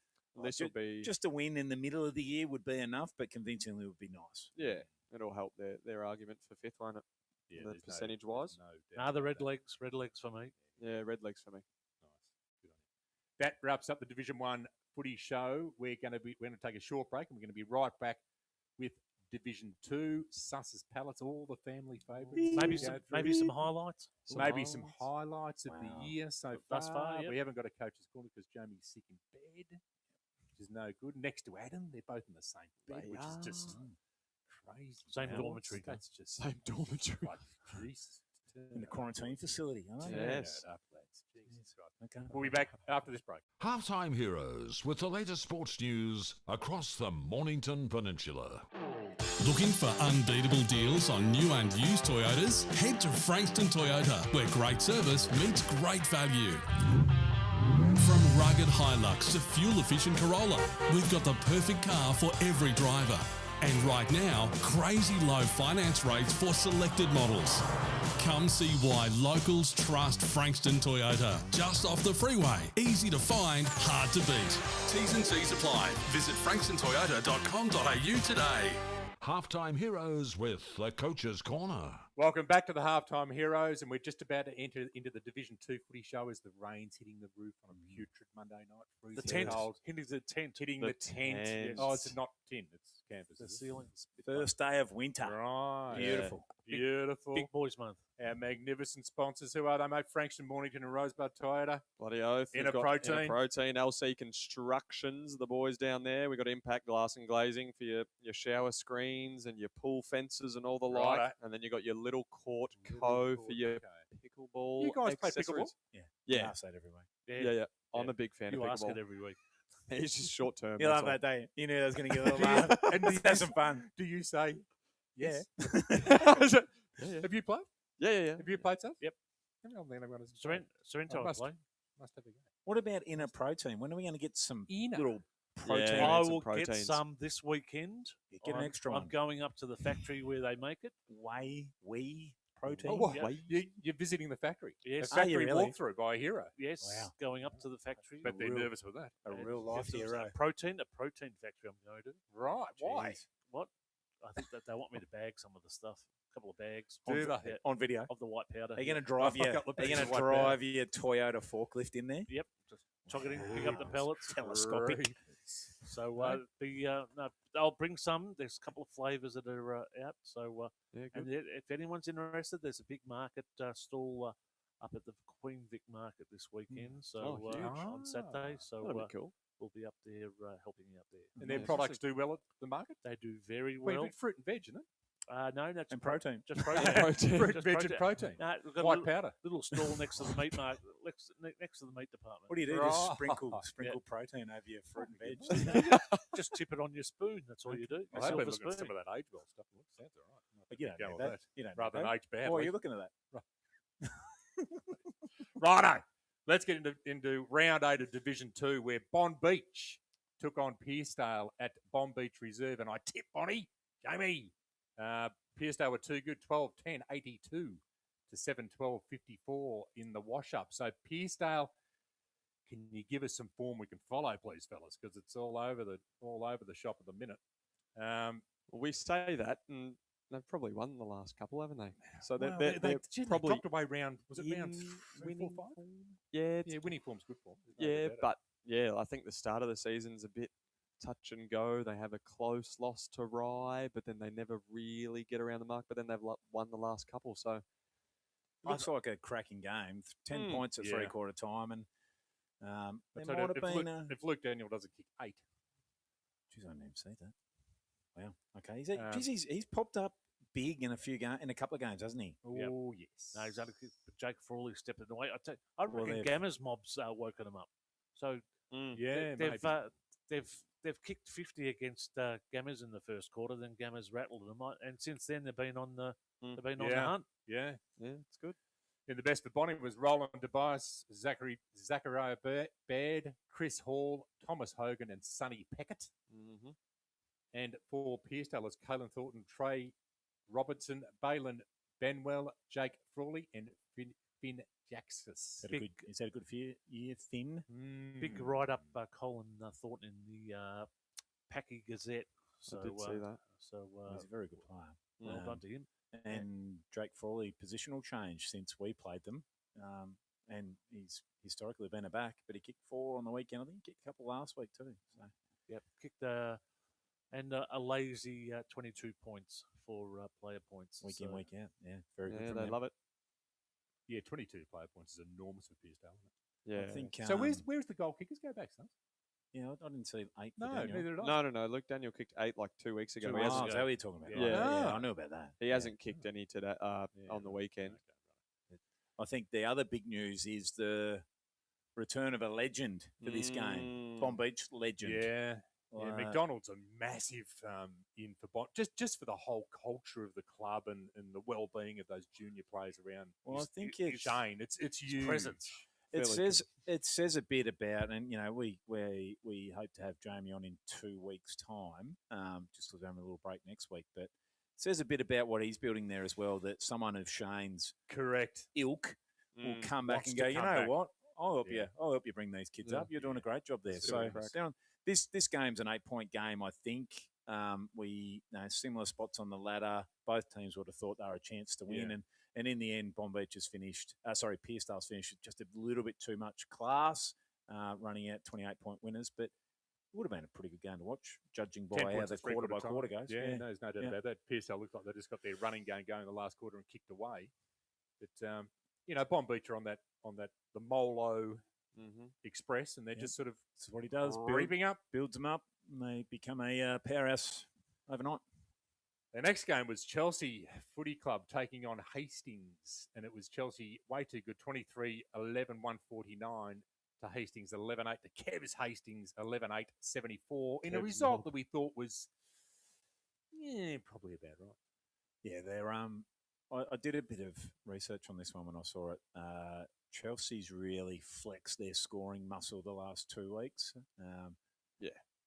This will be just a win in the middle of the year would be enough, but convincingly would be nice. Yeah, it'll help their argument for 5th, won't it? Yeah, the percentage wise. The red legs for me. Yeah, red legs for me. Nice, good on you. That wraps up the Division 1 footy show. We're going to take a short break, and we're going to be right back with Division 2, Sus's Palace, all the family favourites. Maybe some highlights. Some highlights of the year so thus far. We haven't got a coach's corner because Jamie's sick in bed, which is no good. Next to Adam, they're both in the same bed, which is just crazy. Same dormitory. That's just same dormitory. Like, Jesus. In the quarantine facility, aren't they? Yes. Jesus Christ. Okay. We'll be back after this break. Halftime Heroes with the latest sports news across the Mornington Peninsula. Looking for unbeatable deals on new and used Toyotas? Head to Frankston Toyota, where great service meets great value. From rugged Hilux to fuel-efficient Corolla, we've got the perfect car for every driver. And right now, crazy low finance rates for selected models. Come see why locals trust Frankston Toyota. Just off the freeway. Easy to find, hard to beat. T's and C's apply. Visit frankstontoyota.com.au today. Halftime Heroes with the Coach's Corner. Welcome back to the Halftime Heroes, and we're just about to enter into the Division 2 footy show as the rain's hitting the roof on a putrid Monday night. The tent. Hitting the tent. Hitting the tent. Yes. Oh, it's not tin. It's campus. The ceilings. First day of winter. Right. Beautiful. Beautiful. Big Boys Month. Our magnificent sponsors. Who are they, mate? Frankston, Mornington and Rosebud Toyota. Bloody oath. Inner Protein. LC Constructions, the boys down there. We've got Impact Glass and Glazing for your shower screens and your pool fences and all the like. Righto. And then you got your Little Court Co. for your pickleball. You guys play accessories. pickleball? Yeah. I ask that every week. Yeah. I'm a big fan You of ask pickleball. it every week. It's just short term. You love that day. You knew I was going to get a little laugh. And That's some fun. Do you say yes? Yeah. Have you played? Yeah. Have you played stuff? Yep. Sorrento I play. Must have a go. What about Inner Protein? When are we going to get some Inner? little protein? Yeah. I some will get proteins. some this weekend. You get an extra I'm one. going up to the factory where they make it. Whey protein. Oh, what? Yeah. You're visiting the factory. Yes. The factory Are you really? walkthrough by a hero. Yes. Wow. Going up to the factory. But they're nervous with that. A real life If there was hero. A protein factory I'm going to. Right. Why? Jeez. What? I think that they want me to bag some of the stuff. A couple of bags. Do they? Yeah, On video. of the white powder. Are you going to drive I've your? got the Are you going picture to of white powder. drive your Toyota forklift in there? Yep. Just chuck it in, pick up the pellets. Telescopic. So Right. no, I'll bring some. There's a couple of flavours that are out. So Yeah, and good. if anyone's interested, there's a big market stall up at the Queen Vic Market this weekend. So Oh, huge. on Saturday. So That'll be cool. we'll be up there helping out there. And their Yeah, products do well at the market? They do very Well, well. fruit and veg, isn't it? No, that's And protein. Just protein. Protein. Fruit, Just veg, and protein. No, we've got a White little, powder. little stall next to the meat market, next to the meat department. What do you do? Right. Just sprinkle Yeah. protein over your fruit and veg. Just tip it on your spoon. That's all you do. I A have silver been looking at spoon. some of that age well stuff. It sounds all right. But you don't Go know with that. You don't Rather know than that. age badly. Oh, you're looking at that. Righto. Let's get into round 8 of Division 2 where Bond Beach took on Pearcedale at Bond Beach Reserve. And I tip Bonnie, Jamie. Pearcedale were too good, 12-10, 82 to 7-12, 54 in the wash-up. So Pearcedale, can you give us some form we can follow, please, fellas? Because it's all over the shop at the minute. Well, we say that, and they've probably won the last couple, haven't they? So Well, they're they probably dropped away round. Was it round in 3, 4, 5? form. Yeah, Yeah, winning form's good form. There's no yeah, doubt about but I think the start of the season's a bit touch and go. They have a close loss to Rye, but then they never really get around the mark. But then they've won the last couple. So Looks like a cracking game. 10 points at Yeah. three-quarter time. And it. there might have been If Luke Daniel doesn't kick 8, Jeez, I didn't even see that. Wow. Okay. He's popped up big in a couple of games, hasn't he? Yep. oh yes. No, exactly. But Jake Frawley stepped it away. I reckon they've- Gamma's mob's woken them up. So Yeah, they've kicked 50 against Gammas in the first quarter. Then Gammas rattled them, and since then they've been on the on the Yeah. hunt. yeah. it's good. In the best for Bonnie was Roland Tobias, Zachariah Baird, Chris Hall, Thomas Hogan, and Sonny Peckett. Mm-hmm. And for Pearcedale is Caelan Thornton, Trey Robertson, Balin Benwell, Jake Frawley, and Finn Jaxis. Is that a good year, Finn? Big write up Colin Thornton in the Packy Gazette. So, I did see that. So He's a very good player. well done to him. And Drake Frawley, positional change since we played them. And he's historically been a back, but he kicked 4 on the weekend. I think he kicked a couple last week too. So Yep, kicked and a lazy 22 points for player points. week in, week out. Yeah, very good. Yeah, from they them. love it. Yeah, 22 player points is enormous for Pearcedale, isn't it? Yeah. I think. So where's the goal kickers? Go back, son. Yeah, I didn't see 8. For No, Daniel. neither did I. No. Luke Daniel kicked 8 like 2 weeks ago. 2 He weeks hasn't, Is that what you're talking about? Yeah. Yeah, I knew about that. he Yeah. hasn't kicked any today on the weekend. I think the other big news is the return of a legend for this game. Bond Beach legend. Yeah. Yeah, Uh, McDonald's a massive in for Bond, just for the whole culture of the club and the well-being of those junior players around. Well, I think it's Shane. It's huge. presence. It Fairly says a bit about, and we hope to have Jamie on in 2 weeks' time, just because we're having a little break next week. But it says a bit about what he's building there as well. That someone of Shane's Correct. ilk will come back Wants and to go. You come know back. what? I'll help Yeah. you. I'll help you bring these kids Yeah. up. You're doing a great job there. Super So crack. this game's an 8-point game. I think we similar spots on the ladder. Both teams would have thought they were a chance to win, Yeah. and in the end, Bond Beach has finished. Pearcedale's finished with just a little bit too much class, running out 28-point winners. But it would have been a pretty good game to watch, judging by 10 how points the at three quarter by time. quarter goes. Yeah, no, there's no doubt Yeah. about that. Pearcedale looked like they just got their running game going in the last quarter and kicked away. But Bond Beach are on that the Molo Express, and they're just sort of That's what he does. reaping up. Builds them up, and they become a powerhouse overnight. The next game was Chelsea Footy Club taking on Hastings, and it was Chelsea way too good, 23-11, 149 to Hastings, 11-8 to Kev's Hastings, 11-8, 74, in a Kev's result mob. that we thought was, probably about right. Yeah, they're I did a bit of research on this one when I saw it. Chelsea's really flexed their scoring muscle the last 2 weeks.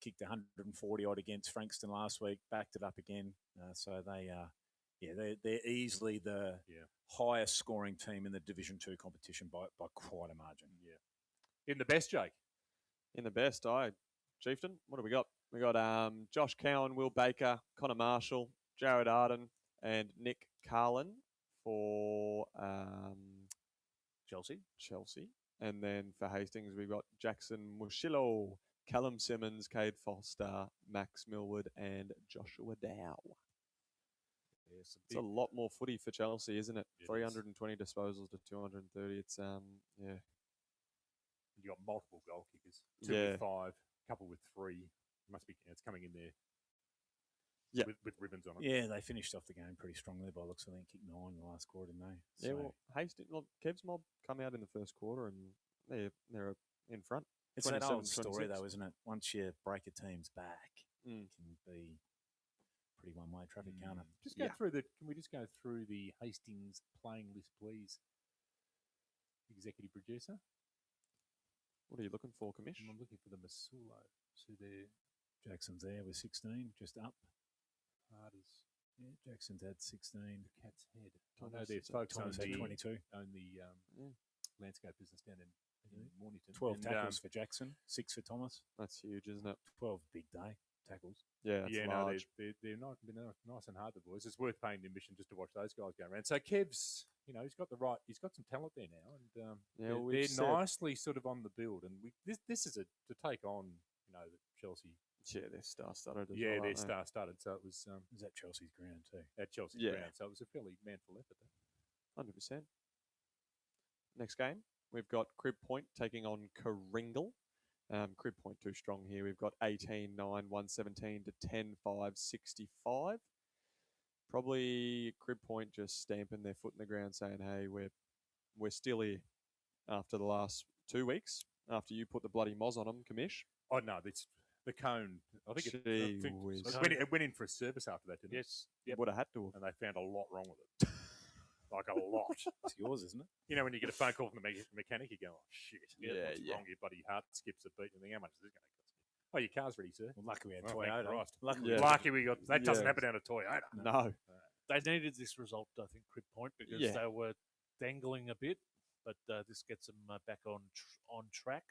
Kicked 140 odd against Frankston last week, backed it up again. So they're easily the highest scoring team in the Division 2 competition by quite a margin. Yeah. In the best, Jake. In the best, Chieftain, what do we got? We got Josh Cowan, Will Baker, Connor Marshall, Jared Arden, and Nick Carlin for Chelsea. And then for Hastings, we've got Jackson Mushilo, Callum Simmons, Cade Foster, Max Millwood, and Joshua Dow. Yes, It's a lot more footy for Chelsea, isn't it? It is. 320 disposals to 230. It's yeah. You got multiple goal kickers. 2 Yeah. with 5, a couple with 3. Must be. It's coming in there. Yeah. With ribbons on it. Yeah, they finished off the game pretty strongly by the looks of it. Kicked 9 in the last quarter, didn't they? Yeah, well, Hastings, look, Kev's mob come out in the first quarter and they're in front. It's that old 27, story, 26. though, isn't it? Once you break a team's back, Mm. it can be pretty one-way traffic, can't it? Just go through the. Can we just go through the Hastings playing list, please? Executive producer. What are you looking for, Commish? I'm looking for the Masulo. So they're Jackson's there with 16, just up. Harders. Yeah, Jackson's had 16. Cat's Head. I Thomas know their is- folks Thomas had 22. own the landscape business down in Mornington. 12 And, tackles for Jackson, 6 for Thomas. That's huge, isn't it? 12 big day tackles. Yeah, that's Yeah, no, large. they're nice and hard, the boys. It's worth paying the admission just to watch those guys go around. So Kev's, he's got some talent there now, and Yeah, they're, we've said- nicely sort of on the build. And this is to take on, the Chelsea. Yeah, they're star-studded as Yeah, well, they're aren't they? star-studded. So it was Is that Chelsea's ground too? at Chelsea's Yeah. ground. So it was a fairly manful effort there. 100%. Next game, we've got Crib Point taking on Karingal. Crib Point too strong here. We've got 18-9, 117 to 10-5, 65. Probably Crib Point just stamping their foot in the ground saying, hey, we're still here after the last 2 weeks, after you put the bloody moz on them, Commish. Oh, no, it's the cone. I think Gee whiz. it went in for a service after that, didn't it? Yes. Yep. Would have had to have. And they found a lot wrong with it. Like a lot. It's yours, isn't it? When you get a phone call from the mechanic, you go, oh, shit. Yeah, what's yeah. wrong? Your bloody heart skips a beat. You think, how much is this going to cost me? Oh, your car's ready, sir. Well, lucky we had Oh, thank Toyota. Christ. Lucky Yeah. Lucky we got that. Doesn't Yeah. happen down a Toyota. No. They needed this result, I think, Crib Point, because Yeah. they were dangling a bit, but this gets them back on track.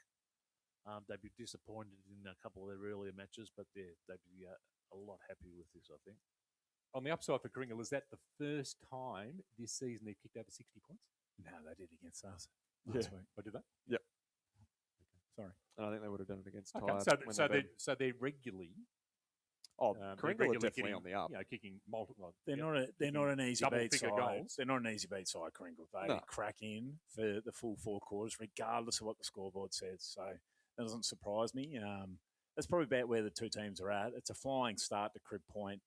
They'd be disappointed in a couple of their earlier matches, but they'd be a lot happier with this, I think. On the upside for Kringle, is that the first time this season they've kicked over 60 points? No, they did against us Yeah. last week. Or did they? Yep. Okay. Sorry. And I think they would have done it against Tide. Okay. when So they beat- they're regularly. Karingal are regularly definitely getting, on the up. kicking multiple. They're not an easy double beat figure side. goals. They're not an easy beat side, Kringle. They No. crack in for the full 4 quarters, regardless of what the scoreboard says. So that doesn't surprise me. That's probably about where the two teams are at. It's a flying start to Crib Point.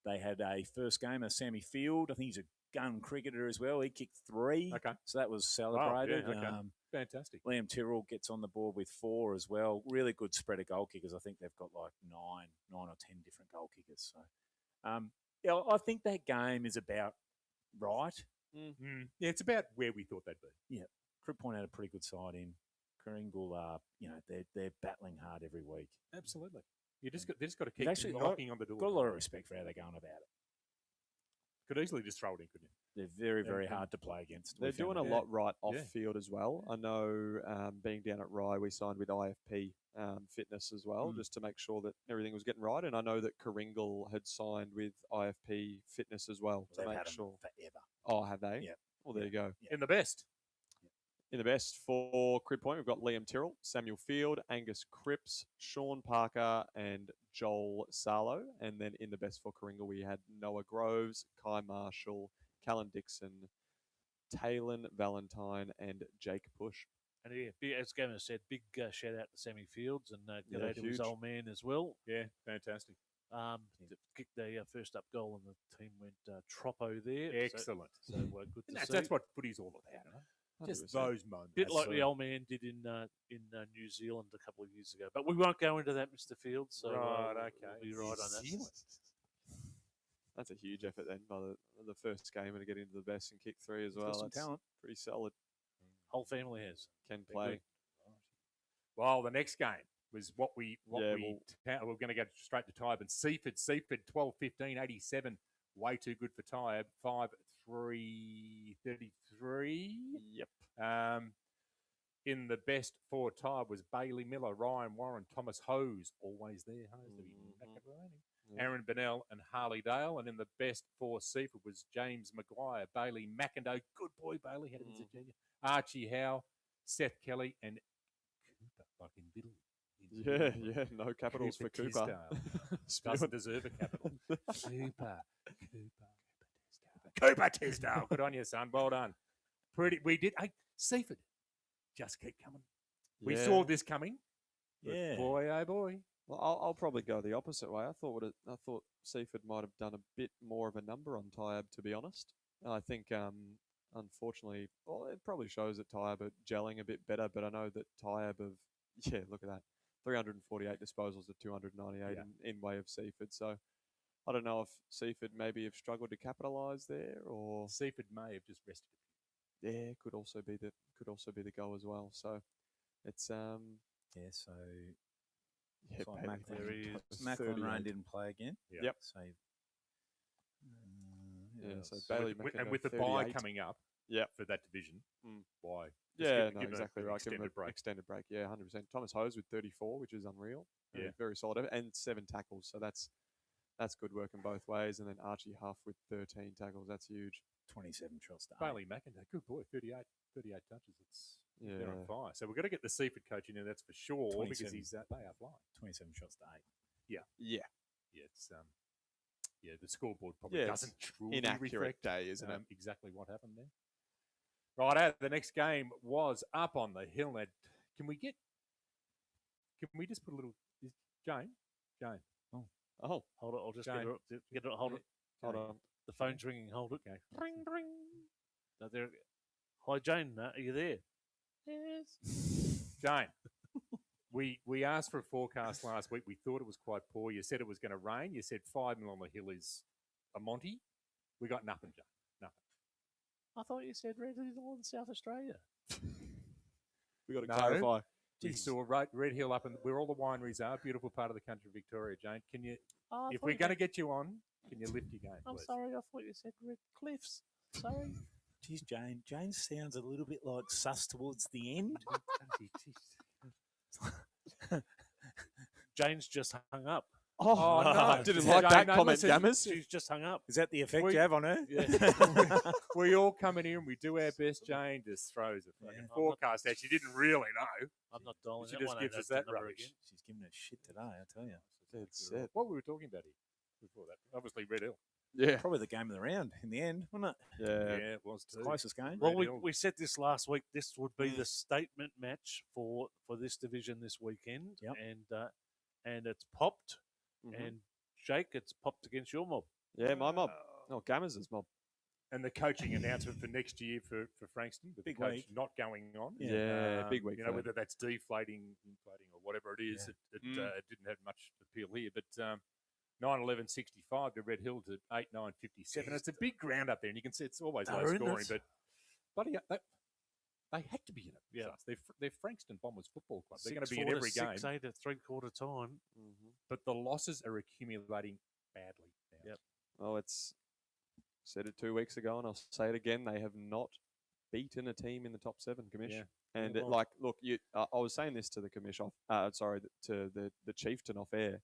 They had a first game of Sammy Field. I think he's a gun cricketer as well. He kicked 3. Okay. So that was celebrated. okay. Fantastic. Liam Tyrrell gets on the board with 4 as well. Really good spread of goal kickers. I think they've got like 9 or 10 different goal kickers. So, I think that game is about right. Yeah, it's about where we thought they'd be. Yeah, Crib Point had a pretty good side in. Kringle, they're battling hard every week. Absolutely. They just got to They've keep actually knocking on the door. Got a lot of respect for how they're going about it. Could easily just throw it in, couldn't you? They're very, very hard to play against. They're We found doing a that. lot right off Yeah. field as well. I know being down at Rye, we signed with IFP Fitness as well, just to make sure that everything was getting right. And I know that Karingal had signed with IFP Fitness as well to They've make had 'em sure. forever. Oh, have they? Yeah. Well, there you go. In the best. In the best for Crib Point, we've got Liam Tyrrell, Samuel Field, Angus Cripps, Sean Parker, and Joel Sarlo. And then in the best for Karingal, we had Noah Groves, Kai Marshall, Callan Dixon, Taylor Valentine, and Jake Push. And as Gavin said, big shout out to Sammy Fields and g'day to his huge. old man as well. Yeah, fantastic. Kicked the first up goal and the team went Troppo there. Excellent. So, good to see. That's what footy's all about. Huh? Just 100%. those moments. Bit like the old man did in New Zealand a couple of years ago. But we won't go into that, Mr. Fields. So Right, we'll okay. be right on that. That's a huge effort then by the first game and to get into the best and kick 3 as He's got well. some That's talent. pretty solid. Whole family has. Can They're play. good. Well, the next game was what we Yeah, we're going to go straight to Tybe and Seaford 12-15 87, way too good for Tybe 5-3 33. Yep. In the best for Tybe was Bailey Miller, Ryan Warren, Thomas Hose, always there. Aaron Bennell and Harley Dale, and in the best for Seaford was James Maguire, Bailey McIndoe, good boy Bailey, had him as a junior, Archie Howe, Seth Kelly, and Cooper fucking Biddle. Yeah. No capitals for Cooper. Doesn't deserve a capital. Cooper Tisdale. Good on you, son. Well done. We did. Hey, Seaford, just keep coming. We saw this coming. Yeah. Boy, oh boy. Well, I'll probably go the opposite way. I thought Seaford might have done a bit more of a number on Tyab, to be honest. I think, unfortunately, well, it probably shows that Tyab are gelling a bit better, but I know that Tyab have, look at that, 348 disposals to 298 in way of Seaford. So I don't know if Seaford maybe have struggled to capitalise there, or Seaford may have just rested. Yeah, could also be the goal as well. So it's so Macfarlane Reserve didn't play again. Yep. So so Bailey and with the bye coming up, for that division, why? Exactly right. Give him an extended break. Yeah, 100%. Thomas Hose with 34, which is unreal. Yeah, very solid, and 7 tackles. So that's good work in both ways. And then Archie Huff with 13 tackles. That's huge. 27 shots to 8. Bailey McIntyre, good boy, 38 touches. They're on fire. So we've got to get the Seaford coach in there, that's for sure, because they are flying. 27 shots to 8. Yeah. It's the scoreboard probably doesn't truly inaccurate reflect day, isn't it? Exactly what happened there. Right, the next game was up on the hill. Now, can we just put a little Jane? Oh, hold it. I'll just Jane. get it. Hold it. Hold on. The phone's ringing. Hold it. Okay. Ring, ring. No, there. Hi, Jane. Are you there? Yes. Jane, we asked for a forecast last week. We thought it was quite poor. You said it was going to rain. You said 5 mil on the hill is a Monty. We got nothing, Jane. Nothing. I thought you said Red Hill in South Australia. We got to clarify. We saw Red Hill up, and where all the wineries are. Beautiful part of the country, Victoria. Jane, can you? If we're going to get you on, can you lift your game? I'm please? sorry. I thought you said Red Cliffs. Sorry. Geez, Jane sounds a little bit like sus towards the end. Jane's just hung up. Oh, no. I didn't like that comment, Gammers. She's just hung up. Is that the effect you have on her? Yeah. We all come in here and we do our best. Jane just throws a fucking forecast out. She didn't really know. I'm not dialing She that just one. gives us that rubbish. Again. She's giving us shit today, I tell you. That's it. What were we talking about here before that? Obviously, Red Hill. Yeah. Probably the game of the round in the end, wasn't it? Yeah, it was too. Closest game. Well, we said this last week. This would be the statement match for this division this weekend. Yep. And it's popped. And Jake, it's popped against your mob. Yeah, my mob. Oh, Gammers' mob. And the coaching announcement for next year for Frankston, with Big the coach week. not going on. Yeah, big week. You know, whether that's deflating, inflating, or whatever it is, it didn't have much appeal here. But 9-11-65 to Red Hill to 8-9-57. It's a big ground up there, and you can see it's always low scoring. But bloody, they had to be in it. Yeah, they're Frankston Bombers Football Club. They're going to be in every game. 6-8 at three-quarter time. But the losses are accumulating badly now. Yep. Oh, said it 2 weeks ago, and I'll say it again. They have not beaten a team in the top 7, Commish. Yeah. And look, I was saying this to the Commish to the Chieftain off air.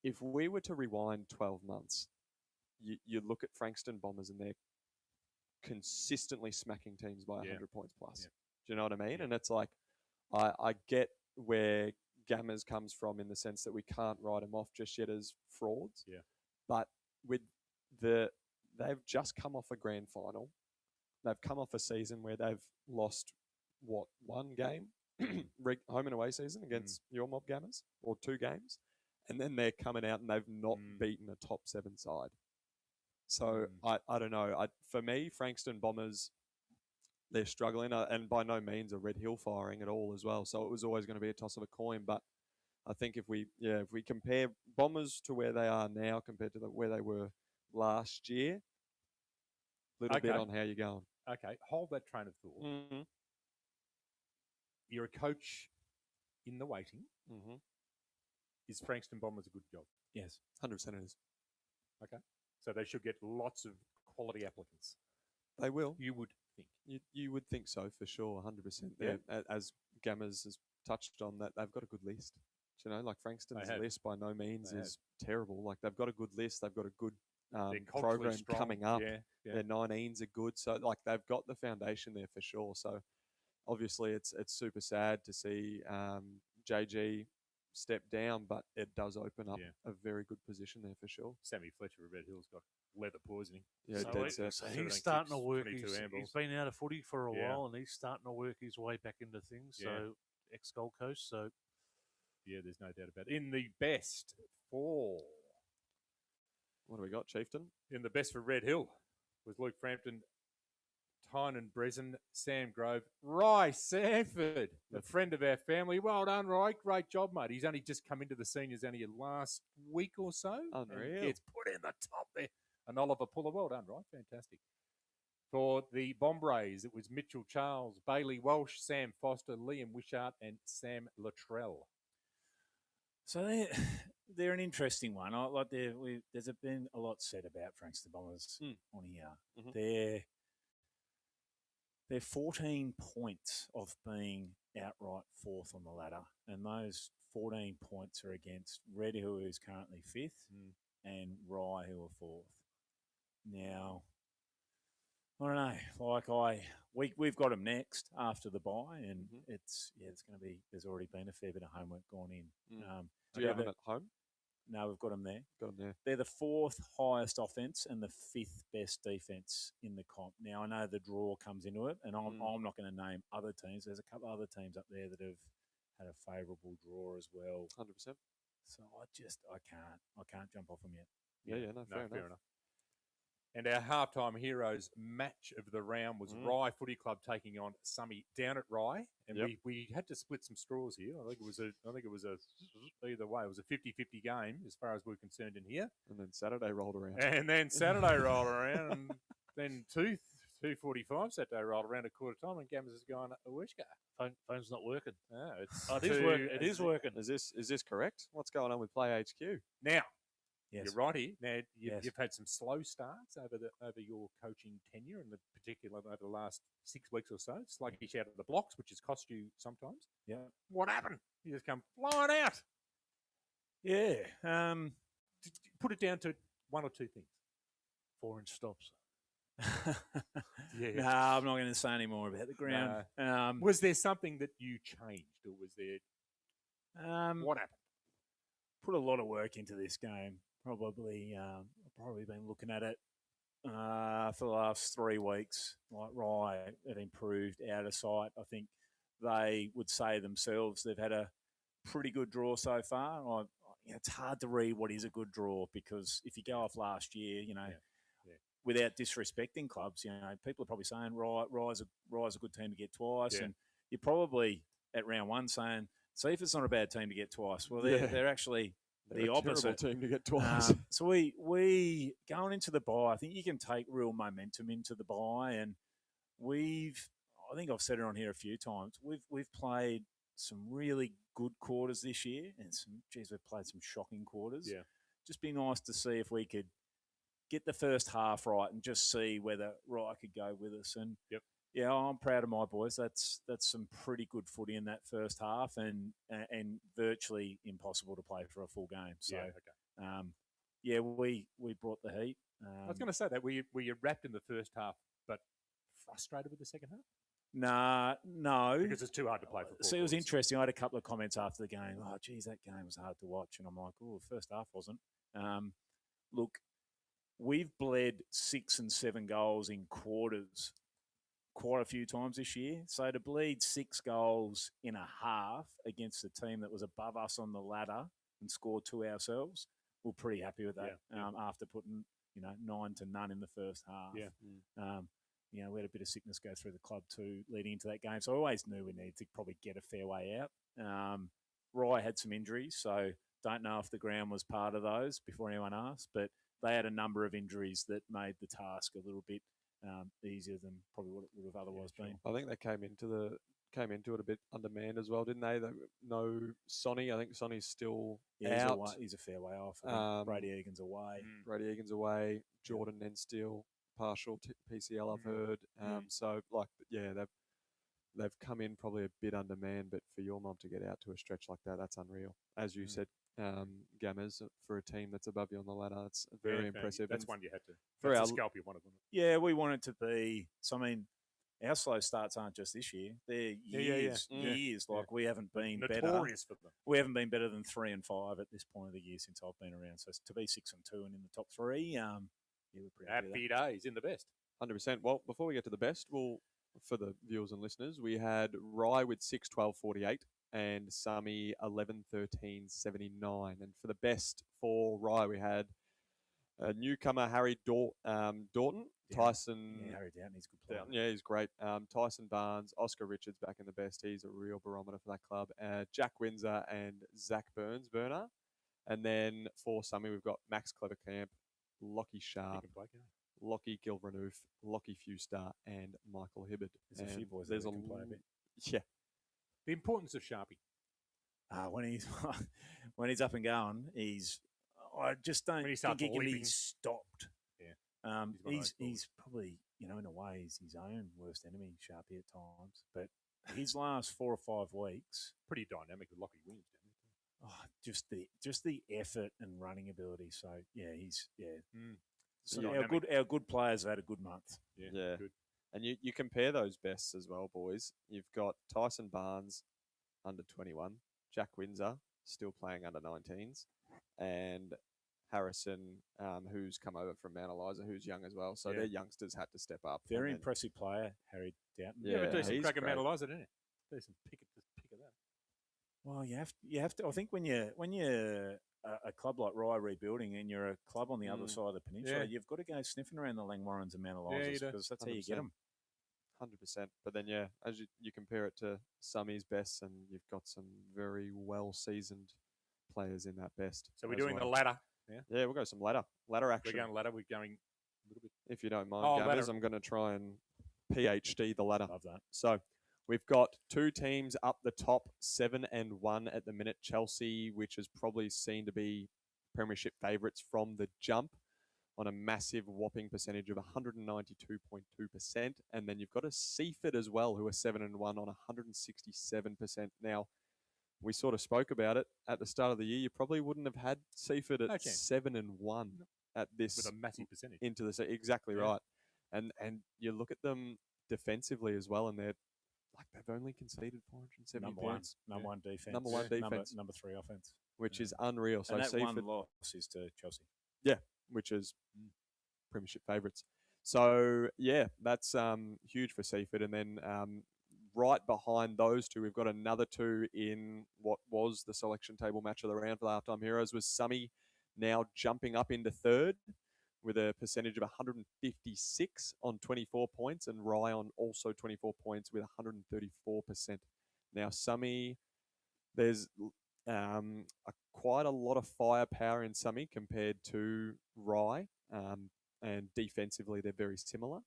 If we were to rewind 12 months, you look at Frankston Bombers and they're consistently smacking teams by 100 points plus. Yeah. Do you know what I mean? And it's like, I get where Gammers comes from in the sense that we can't write them off just yet as frauds. Yeah. But with they've just come off a grand final. They've come off a season where they've lost, one game? Home and away season against your mob Gammers, or 2 games. And then they're coming out and they've not beaten a top 7 side. So I don't know. For me, Frankston Bombers, they're struggling, and by no means are Red Hill firing at all as well. So it was always going to be a toss of a coin. But I think if we compare Bombers to where they are now compared to where they were last year, a little bit on how you're going. Okay, hold that train of thought. Mm-hmm. You're a coach in the waiting. Mm-hmm. Is Frankston Bombers a good job? Yes. 100% it is. Okay. So they should get lots of quality applicants. They will. You would think. You would think so, for sure, 100%. Yeah. As Gammers has touched on, that they've got a good list. You know, like Frankston's list by no means is terrible. Like, they've got a good list. They've got a good program coming up. Yeah. Their 19s are good. So, like, they've got the foundation there for sure. So, obviously, it's super sad to see JG step down, but it does open up Yeah. a very good position there for sure. Sammy Fletcher of Red Hill's got leather poisoning. Yeah, So, dead he- set. so 17 he's starting to kicks, work. 22 He's handballs. been out of footy for a Yeah. while, and he's starting to work his way back into things. Yeah. So ex-Gold Coast. So Yeah, there's no doubt about it. In the best four, What do we got, Chieftain? in the best for Red Hill was Luke Frampton, Tynan Brezen, Sam Grove, Rye Sanford, a friend of our family. Well done, Rye. Great job, mate. He's only just come into the seniors only last week or so. Unreal. And gets put in the top there. And Oliver Puller. Well done, Rye. Fantastic. For the Bombrays, it was Mitchell Charles, Bailey Walsh, Sam Foster, Liam Wishart, and Sam Luttrell. So they're an interesting one. There's been a lot said about Frankston Bombers on here. Mhm. They're 14 points of being outright fourth on the ladder, and those 14 points are against Red Hill, who's currently fifth, and Rye, who are fourth. Now, I don't know. We've got them next after the bye, and it's going to be. There's already been a fair bit of homework gone in. Do you have them at home? No, we've got them there. Got them there. They're the fourth highest offense and the fifth best defense in the comp. Now, I know the draw comes into it, and I'm not going to name other teams. There's a couple of other teams up there that have had a favourable draw as well. 100%. So I can't jump off them yet. Yeah, no, fair enough. And our halftime heroes match of the round was Rye Footy Club taking on Summy down at Rye, and we had to split some straws here. I think it was either way. It was a 50-50 game as far as we're concerned in here. And then Saturday rolled around. And then 2:45 Saturday rolled around at quarter time, and Gammers is going Awishka. phone's not working. No, It is working. Is this correct? What's going on with Play HQ? Now. Yes. You're right here. Now Yes. you've had some slow starts over your coaching tenure, and particularly over the last 6 weeks or so. Sluggish out of the blocks, which has cost you sometimes. Yeah. What happened? You just come flying out. Yeah. Put it down to one or two things. 4-inch stops. Yeah. No, I'm not going to say any more about the ground. Was there something that you changed, or was there? What happened? Put a lot of work into this game. Probably been looking at it for the last 3 weeks. Like Rye had improved out of sight. I think they would say themselves they've had a pretty good draw so far. It's hard to read what is a good draw, because if you go off last year, without disrespecting clubs, people are probably saying Rye's a good team to get twice, and you're probably at round one saying, see if it's not a bad team to get twice. Well, they're actually the opposite team to get twice. So we going into the bye, I think you can take real momentum into the bye, and I think I've said it on here a few times. We've played some really good quarters this year, and we've played some shocking quarters. Yeah, just be nice to see if we could get the first half right and just see whether Rye could go with us. And yeah, I'm proud of my boys. That's some pretty good footy in that first half, and virtually impossible to play for a full game. So, we brought the heat. I was going to say that. Were you wrapped in the first half, but frustrated with the second half? No. Because it's too hard to play for. See, it was interesting. I had a couple of comments after the game. Oh, geez, that game was hard to watch. And I'm like, oh, the first half wasn't. Look, we've bled 6 and 7 goals in quarters quite a few times this year. So to bleed 6 goals in a half against a team that was above us on the ladder and score 2 ourselves, we're pretty happy with that. After putting 9 to none in the first half. We had a bit of sickness go through the club too leading into that game. So I always knew we needed to probably get a fair way out. Rye had some injuries, so don't know if the ground was part of those before anyone asked, but they had a number of injuries that made the task a little bit easier than probably what it would have otherwise been. I think they came into it a bit undermanned as well, didn't they? No Sonny. I think Sonny's still out. He's a fair way off. Brady Egan's away. Jordan Nenstill, partial PCL, I've heard. They've come in probably a bit undermanned, but for your mum to get out to a stretch like that's unreal. As you said, Gammers, for a team that's above you on the ladder, it's very impressive. That's one you had to. For that's a scalp you wanted, wasn't it? Yeah, we want it to be. So I mean, our slow starts aren't just this year; they're Yeah. years. Like we haven't been notorious for them. We haven't been better than 3 and 5 at this point of the year since I've been around. So to be 6 and 2 and in the top 3, we're pretty happy. Happy days in the best. 100%. Well, before we get to the best, for the viewers and listeners, we had Rye with 6-12-48 and Sami 11-13-79. And for the best for Rye, we had newcomer Harry Doughton, Tyson. Yeah, Harry Doughton, he's a good player. Yeah, he's great. Tyson Barnes, Oscar Richards back in the best. He's a real barometer for that club. Jack Windsor and Zach Burner. And then for Sami, we've got Max Clevercamp, Lockie Sharp, Lockie Gilrenoof, Lockie Fewstar, and Michael Hibbard. There's a few boys there's that can play a bit. Yeah. The importance of Sharpie. When he's when he's up and going, I just don't think he can be stopped. Yeah. He's probably, in a way, he's his own worst enemy, Sharpie at times. But his last 4 or 5 weeks, pretty dynamic with Lockie Williams. Just the effort and running ability. So he's So Yeah. our good players have had a good month. Yeah. Good. And you compare those bests as well, boys. You've got Tyson Barnes, under 21, Jack Windsor, still playing under 19s, and Harrison, who's come over from Mount Eliza, who's young as well. So their youngsters had to step up. Very impressive player, Harry Doughton. Yeah, but decent he's crack at great. Mount Eliza, didn't he? Decent pick of that. Well, you have to. I think when you're a club like Rye rebuilding and you're a club on the other side of the peninsula, you've got to go sniffing around the Langwarrens and Mount Elizas because that's how you get them. 100%. But then, as you compare it to Sami's best, and you've got some very well-seasoned players in that best. So we're doing the ladder. Yeah, we'll go some ladder action. We're going ladder. We're going a little bit. If you don't mind, Gabbers, ladder. I'm going to try and PhD the ladder. Love that. So we've got 2 teams up the top, 7 and 1 at the minute. Chelsea, which is probably seen to be premiership favourites from the jump, on a massive whopping percentage of 192.2%. And then you've got a Seaford as well, who are 7 and 1 on 167%. Now, we sort of spoke about it at the start of the year. You probably wouldn't have had Seaford at 7 and 1 at this with a massive percentage into the exactly right. And you look at them defensively as well, and they've only conceded 470 points. Number one defense. Number 1 defense. Number 3 offense. Which is unreal. So and that Seaford, one loss is to Chelsea. Yeah, which is premiership favourites. So, that's huge for Seaford. And then right behind those two, we've got another 2 in what was the selection table match of the round for the halftime heroes, was Sami now jumping up into 3rd with a percentage of 156 on 24 points, and Rye on also 24 points with 134%. Now, Sami, there's quite a lot of firepower in Sami compared to Rye, and defensively they're very similar.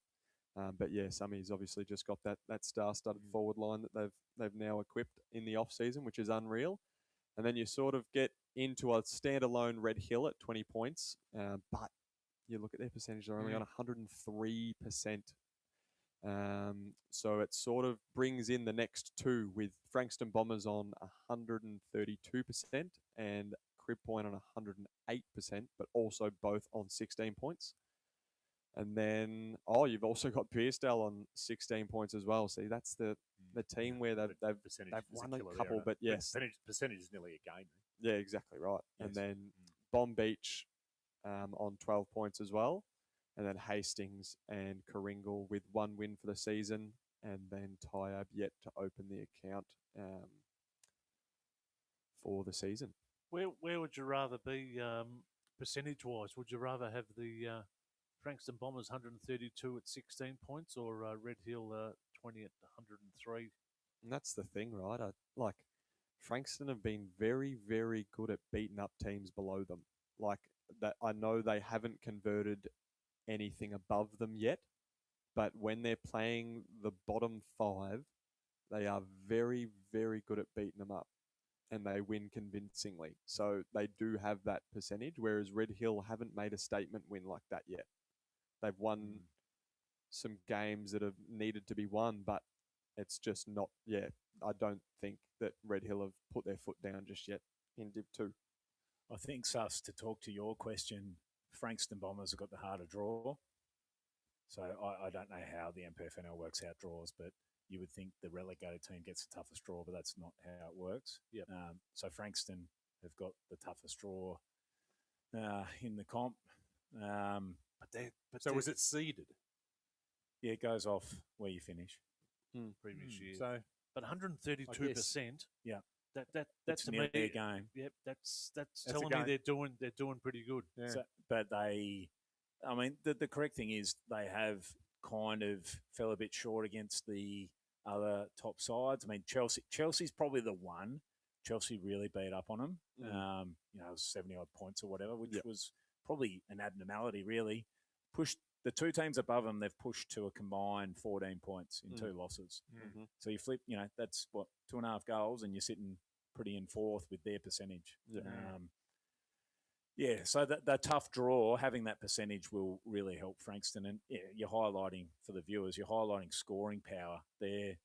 But Sami's obviously just got that star-studded forward line that they've now equipped in the off-season, which is unreal. And then you sort of get into a standalone Red Hill at 20 points, but you look at their percentage, they're only on 103%. So it sort of brings in the next 2 with Frankston Bombers on 132% and Crib Point on 108%, but also both on 16 points. And then, you've also got Pearcedale on 16 points as well. See, that's the team where they've won a couple, but yes. Percentage is nearly a game. Yeah, exactly right. Yes. And then Bomb Beach on 12 points as well. And then Hastings and Coringal with 1 win for the season. And then Tyab yet to open the account for the season. Where would you rather be percentage-wise? Would you rather have the Frankston Bombers 132 at 16 points or Red Hill 20 at 103? And that's the thing, right? Frankston have been very, very good at beating up teams below them. That, I know they haven't converted anything above them yet, but when they're playing the bottom 5, they are very, very good at beating them up, and they win convincingly. So they do have that percentage, whereas Red Hill haven't made a statement win like that yet. They've won some games that have needed to be won, but it's just not yet. I don't think that Red Hill have put their foot down just yet in Div 2. I think, Sus, to talk to your question, Frankston Bombers have got the harder draw. So I don't know how the MPFNL works out draws, but you would think the relegated team gets the toughest draw, but that's not how it works. Yep. So Frankston have got the toughest draw in the comp. So was it seeded? Yeah, it goes off where you finish. Previous year. So, but 132%. Yeah. That's It's to me nearly a game. Yep, that's a telling game. me they're doing pretty good. yeah. So, but the correct thing is they have kind of fell a bit short against the other top sides. I mean, Chelsea's probably the one. Chelsea really beat up on them. It was 70 odd points or whatever, which was probably an abnormality. Really pushed the two teams above them. They've pushed to a combined 14 points in 2 losses. So you flip, that's what 2.5 goals, and you're sitting pretty in fourth with their percentage. So the tough draw, having that percentage will really help Frankston. And you're highlighting for the viewers, you're highlighting scoring power. They're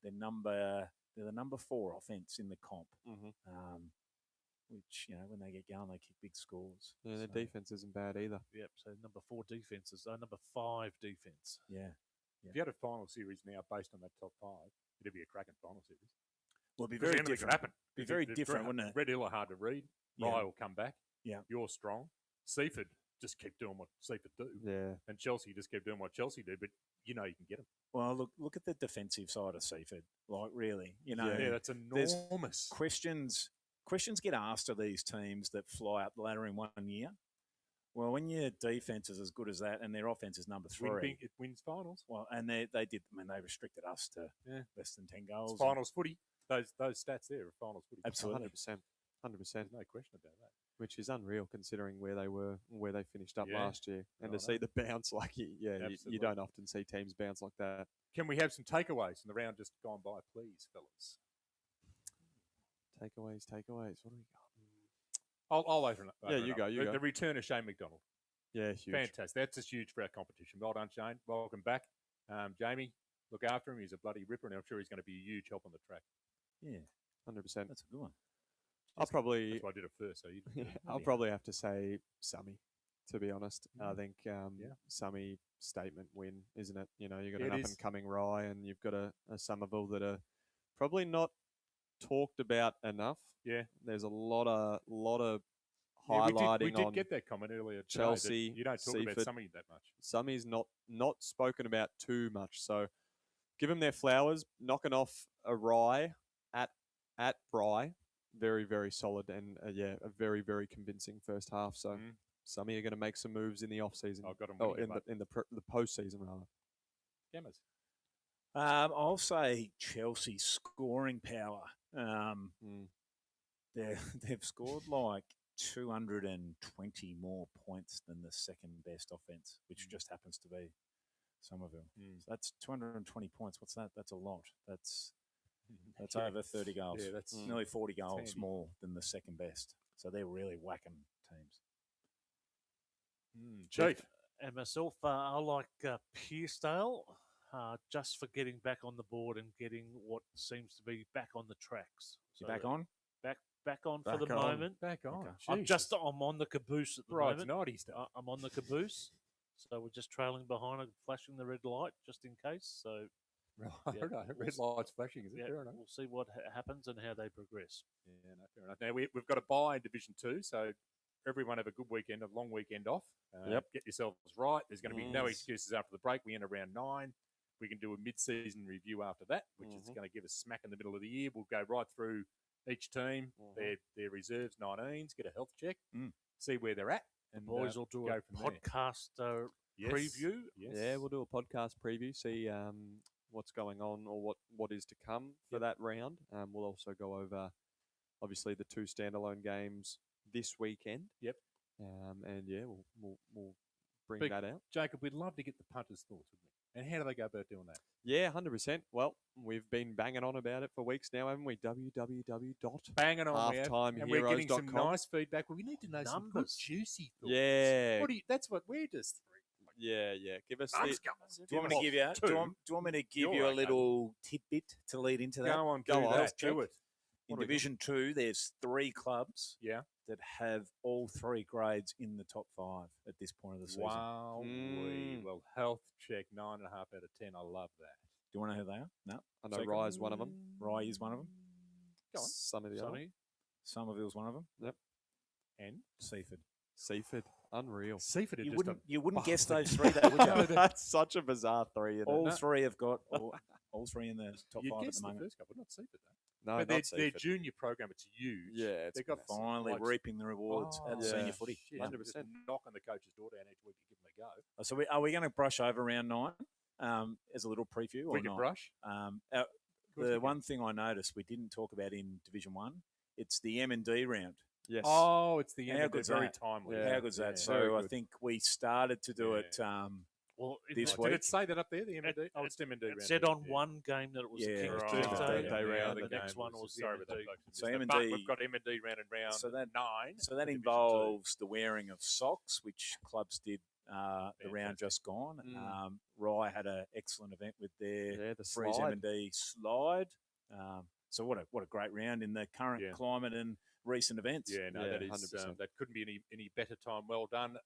the number 4 offense in the comp. Which when they get going, they kick big scores. Yeah, their defense isn't bad either. Yep. So number 4 defense is number 5 defense. Yeah. If you had a final series now based on that top 5, it'd be a cracking final series. Well, it'd be Because very anything different. could happen. Be very different, wouldn't it? Red Hill are hard to read. Yeah. Rye will come back. Yeah. You're strong. Seaford just keep doing what Seaford do. Yeah. And Chelsea just keep doing what Chelsea do, but you can get them. Well, look at the defensive side of Seaford. Like, really, Yeah, that's there's enormous. Questions get asked of these teams that fly up the ladder in 1 year. Well, when your defense is as good as that and their offense is number 3, It wins finals. well, and they did. I mean, they restricted us to less than 10 goals. It's finals footy. Those stats there are finals footy. Absolutely. 100%. 100%. There's no question about that. Which is unreal considering where they were, where they finished up Yeah. last year. And I to see know. the bounce, you Absolutely. don't often see teams bounce like that. Can we have some takeaways from the round just gone by, please, fellas? Takeaways. What do we got? I'll open it. Yeah, you go. The return of Shane McDonald. Yeah, huge. Fantastic. That's just huge for our competition. Well done, Shane. Welcome back. Jamie, look after him. He's a bloody ripper, and I'm sure he's going to be a huge help on the track. Yeah, 100%. that's a good one. I'll probably That's why I did it first. So you I'll probably have to say Sammy, to be honest. I think Yeah. Sammy statement win, isn't it? You've got It an is. up-and-coming Rye and you've got a Somerville that are probably not talked about enough. Yeah. There's a lot of Yeah, highlighting we did on get that comment earlier today, Chelsea, that you don't talk about Seaford. somebody that much. Sammy's not spoken about too much. So give them their flowers, knocking off a Rye at Rye. Very, very solid and a very, very convincing first half. So Sammy are going to make some moves in the off season. I've got them in the post season rather. Gammers. I'll say Chelsea scoring power. They've scored like 220 more points than the second best offense, which just happens to be Somerville. So that's 220 points. What's that? That's a lot. That's over 30 goals. Yeah, that's nearly 40 goals handy. more than the second best. So they're really whacking teams. Chief. And myself, I like Pearcedale, just for getting back on the board and getting what seems to be back on the tracks. You back on? Back on for Back the on. moment. Back on. Okay. I'm on the caboose at the Right, moment. nighty stuff. I'm on the caboose, so we're just trailing behind and flashing the red light just in case. So Right, Yeah. right. Red light's flashing, is it? yeah, Fair enough. we'll see what happens and how they progress. Yeah, no, fair enough. Now, we've got a bye in Division 2, so everyone have a good weekend, a long weekend off. Get yourselves right. There's going to be no excuses after the break. We end around 9. We can do a mid-season review after that, which is going to give us smack in the middle of the year. We'll go right through each team, their reserves, 19s, get a health check, see where they're at. And Boys will do go a from there. podcast Yes. preview. Yes. Yeah, we'll do a podcast preview, see what's going on or what is to come for that round. We'll also go over, obviously, the 2 standalone games this weekend. Yep. And yeah, we'll bring Big- that out. Jacob, we'd love to get the punters' thoughts, wouldn't we? And how do they go about doing that? Yeah, 100%. Well, we've been banging on about it for weeks now, haven't we? Banging on, we have, and we're getting some www.halftimeheroes.com. nice feedback. Well, we need to know some good, Numbers. juicy thoughts. Yeah. That's what we're just. Yeah. Give us Numbers, the, guys. Do you want me to give you? Do you want me to give You're you a okay. little tidbit to lead into that? Go on, Go do on, that. Do it. In Division 2, there's 3 clubs Yeah. that have all 3 grades in the top 5 at this point of the season. Wow. Well, health check, 9.5 out of 10. I love that. Do you want to know who they are? No. I know Second? Rye is one of them. Rye is one of them. Go on. Some of the other. Sonny? Somerville's one of them. Yep. And Seaford. Seaford. Unreal. Seaford, You wouldn't guess those 3, though, would you? That's such a bizarre 3. Isn't All it? 3 have got all 3 in the top You 5 at guessed the the moment. first couple, not Seaford, though. No, But not their Seaford. junior program, it's huge. Yeah, it's They've got massive. Finally like- reaping the rewards at Oh, senior yeah. footy. Shit, 100%. just knocking the coach's door down each week to give them a go. So are we going to brush over round 9 as a little preview or We can not? brush. The can. one thing I noticed we didn't talk about in Division 1, it's the M&D round. Yes. Oh, it's the How end. They're good's very that? timely. Yeah. How good's that? Very So I good. think we started to do it. Well, This Did week. it say that up there, the M&D? Oh, it's the M&D round. It said yeah, on yeah. one game that it was Yeah, the King's right. birthday, Birthday round. and the next one was the Sorry about that, M&D. folks. So But M&D we've got M&D round and round So that 9. So that for Division involves the wearing of socks, which clubs did the round Fantastic. just gone. Mm. Rye had an excellent event with their Yeah, the Freeze slide. M&D slide. So what a great round in the current Yeah. climate and recent events. Yeah, no, Yeah, that is 100%. that couldn't be any better time. Well done,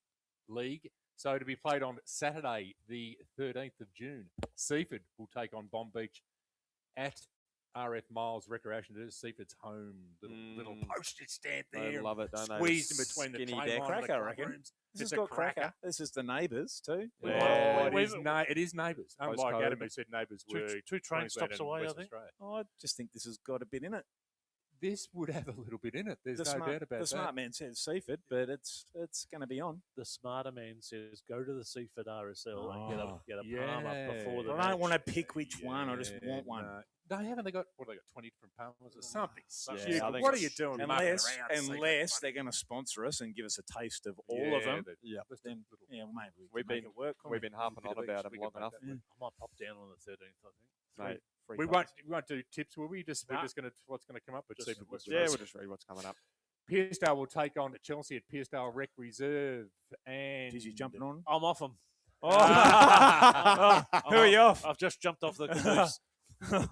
league. So to be played on Saturday, the 13th of June, Seaford will take on Bomb Beach at RF Miles Recreation. It is Seaford's home. Little postage stamp They there. love it, don't they? Squeezed in between the Skinny train bear line and cracker, the I club reckon. rooms. This It's has a got cracker. cracker. This is the neighbours too. Yeah. It is neighbours. Unlike Postcode. Adam, who said neighbours were Two train Queensland stops and away, I West think. Australia. I just think this has got a bit in it. This would have a little bit in it. There's no doubt about the that. smart man says Seaford, but it's going to be on. The smarter man says, go to the Seaford RSL and Oh, get a palm up before the I don't match. want to pick which one. I just want one. No, haven't they got 20 different palmers or something? Yeah, I think What are it's you doing? mucking Unless around, unless they're going to sponsor us and give us a taste of all of them. Yeah. Then yeah, well, maybe We've we can make been- it work. We've been harping Bit on of each. about them We long can enough. make that work. I might pop down on the 13th, I think. Mate, free We colours. won't do tips, will we? We're Nah. just going to what's going to come up. But Just- Seaford will Yeah, do we'll it. just read what's coming up. Pearsdale will take on Chelsea at Pearsdale Rec Reserve. And Did you jumping on? I'm off them. Who are you off? I've just jumped off the caboose.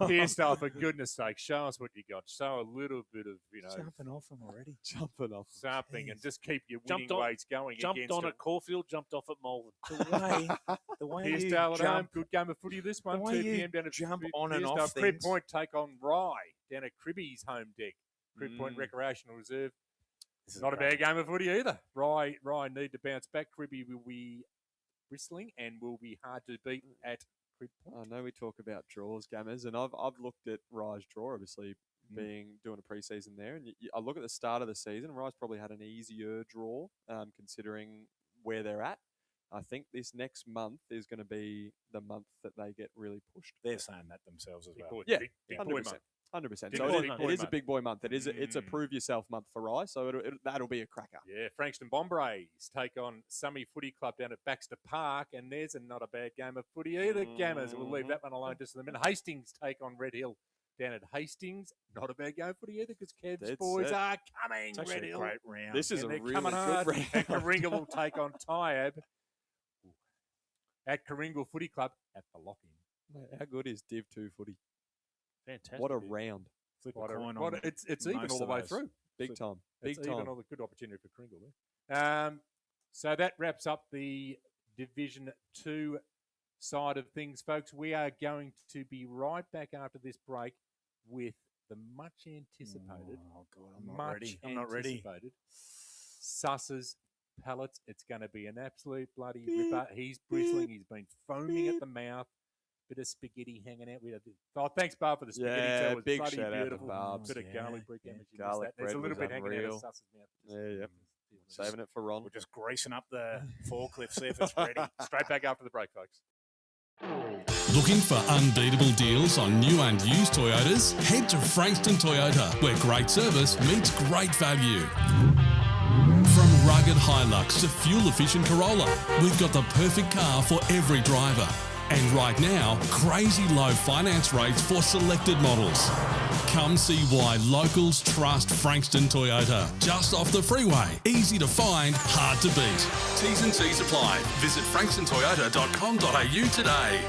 Pearsdale, for goodness sake, show us what you got. Show a little bit of Jumping off them already. Jumping off. something, and just keep your Jumped winning on- ways going. Jumped against on it. at Caulfield, jumped off at Malvern. The way you Pearsdale at home, jump, good game of footy this one. the way 2 you p.m. down at jump Pearsdale. on and off Crib things. Point take on Rye down at Cribby's home deck. Crib Point Mm. Recreational Reserve. This is Not a great. bad game of footy either. Rye need to bounce back. Cribby will be bristling and will be hard to beat at Crib Point. I know we talk about draws, Gammers, and I've looked at Rye's draw, obviously doing a preseason there, and I look at the start of the season. Rye's probably had an easier draw, considering where they're at. I think this next month is going to be the month that they get really pushed. They're saying that themselves as Big well. boy, Yeah, big boy 100%. month. 100%. Big So boy it month. is a big boy month. It's a Mm. prove yourself month for Rye, so that'll be a cracker. Yeah, Frankston Bombrays take on Summy Footy Club down at Baxter Park, and there's not a bad game of footy either, Gammers. We'll leave that one alone just a minute. Hastings take on Red Hill down at Hastings. Not a bad game of footy either, because Kev's That's boys it. are coming, It's Red actually a Hill. great round. This is And a they're really coming good hard. round. And Karinga will take on Tyab at Karinga Footy Club at the lock-in. Mate, how good is Div 2 footy? Fantastic. What a round. Flip a What a- coin what on a- it's even most all the of way those. through. Big time. Big It's even time. all the good opportunity for Kringle there. So that wraps up the Division 2 side of things, folks. We are going to be right back after this break with the much anticipated, Oh God, I'm not ready. I'm not ready. Suss's pellets. It's going to be an absolute bloody ripper. He's bristling. He's been foaming at the mouth. Bit of spaghetti hanging out. Thanks, Barb, for the spaghetti. Yeah, It was big bloody shout out to beautiful. Barb's. Bit of Yeah, garlic bread. yeah. Gammers, you missed Garlic that. There's a bread little was bit hanging out unreal. of Suss's mouth. Yeah. Saving it for Ron. We're just greasing up the forklift, see if it's ready. Straight back after the break, folks. Looking for unbeatable deals on new and used Toyotas? Head to Frankston Toyota, where great service meets great value. From rugged Hilux to fuel-efficient Corolla, we've got the perfect car for every driver. And right now, crazy low finance rates for selected models. Come see why locals trust Frankston Toyota. Just off the freeway, easy to find, hard to beat. T's and C's apply. Visit frankstontoyota.com.au today.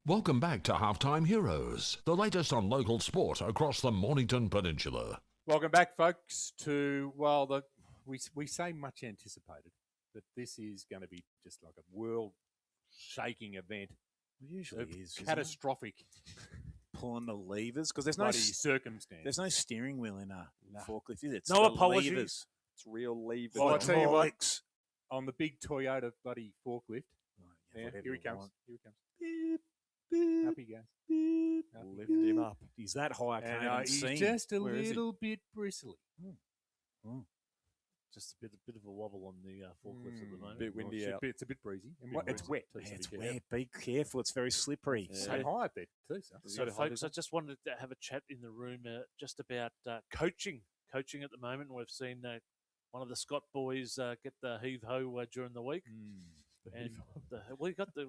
Welcome back to Halftime Heroes, the latest on local sport across the Mornington Peninsula. Welcome back, folks, to, well, we say much anticipated, but this is going to be just like a world-shaking event. It usually is. Catastrophic. Pulling the levers because there's bloody circumstance. There's no steering wheel in a forklift. It's No the apologies. levers. It's real levers. Well, I tell you what, Hydraulics. on the big Toyota bloody forklift, Yeah, here he whatever you comes. want. Here he comes. Beep, beep, Up he goes. beep. Up he Lift goes. him up. He's that high, I can't And even he's see him. just a Where is he? little bit bristly. Just a bit of a wobble on the forklift at the moment. Bit windy It's out. It's a bit breezy. And Bit it's wet. Yeah, so it's be careful. wet. Be careful. It's very slippery. Yeah. So high up there too, son. So, got a holiday folks, I just wanted to have a chat in the room just about coaching at the moment. We've seen one of the Scott boys get the heave-ho during the week. And we got the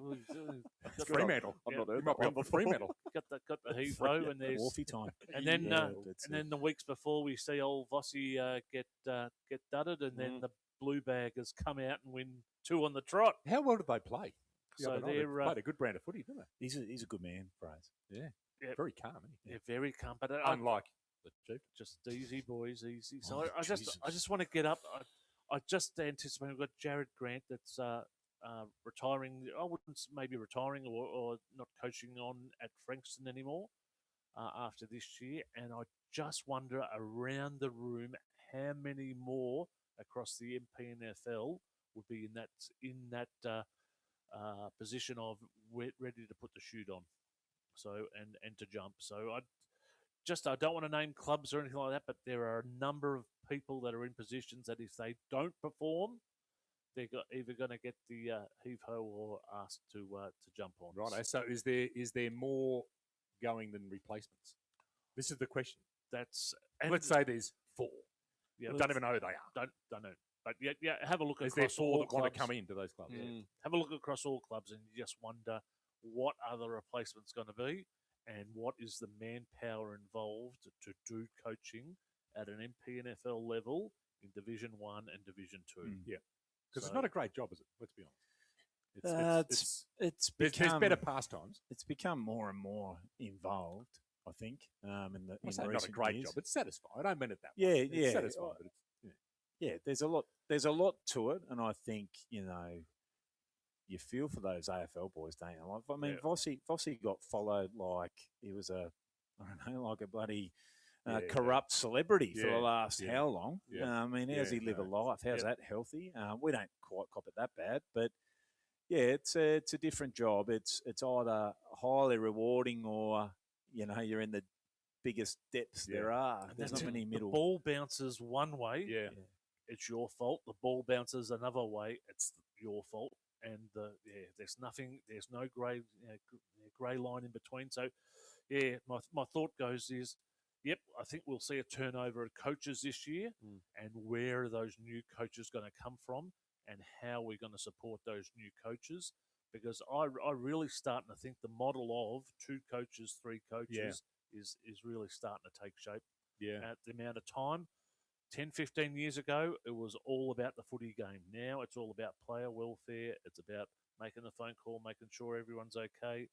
Fremantle. I've Yeah. not heard You might that be one up for before. Fremantle. got the heave-ho, and there's Wharfy time. and then Yeah, that's and then the weeks before we see old Vossi get dudded, and then the blue baggers come out and win 2 on the trot. How well did they play? The So other night? They they're played a good brand of footy, didn't they? He's a good man, Fraser. Yeah. Yeah. Very calm, isn't he? They're very calm, but Unlike the Chief. just easy boys, easy. So Oh, I Jesus. just want to get up. I just anticipate we've got Jared Grant that's retiring. I wouldn't maybe retiring or not coaching on at Frankston anymore after this year. And I just wonder around the room how many more across the MPFNL would be in that position of ready to put the chute on. So and to jump. So I don't want to name clubs or anything like that, but there are a number of people that are in positions that if they don't perform, they're either going to get the heave-ho or asked to jump on. Right. So is there more going than replacements? This is the question. Let's say there's 4. Yeah, Don't even know who they are. don't know. But yeah, have a look Is there across 4 all that want clubs. to come into those clubs? Have a look across all clubs, and you just wonder what are the replacements going to be, and what is the manpower involved to do coaching at an MPFNL level in Division 1 and Division 2. Yeah. Because So- it's not a great job, is it? Let's be honest. It's There's become better pastimes. It's become more and more involved, I think. In I say not a recent great years. job. It's satisfying. I don't mean it that Yeah, way. It's yeah. satisfying, but it's, Yeah, there's a lot to it, and I think you feel for those AFL boys, don't you? Like, I mean, Yeah. Vossi got followed like he was I don't know, like a bloody Yeah. corrupt celebrity for the Yeah. last Yeah. how long? Yeah. I mean, how's Yeah, he live a no. life? How's Yeah. that healthy? We don't quite cop it that bad, but yeah, it's a different job. It's either highly rewarding or you're in the biggest depths Yeah. there are. And There's that's not it. many middle. The ball bounces one way, yeah. it's your fault. The ball bounces another way, it's your fault. And there's nothing, there's no grey line in between. So, yeah, my thought goes is, yep, I think we'll see a turnover of coaches this year, and where are those new coaches going to come from, and how we're going to support those new coaches. Because I really starting to think the model of 2 coaches, 3 coaches is really starting to take shape. Yeah. At the amount of time, 10, 15 years ago, it was all about the footy game. Now it's all about player welfare. It's about making the phone call, making sure everyone's okay,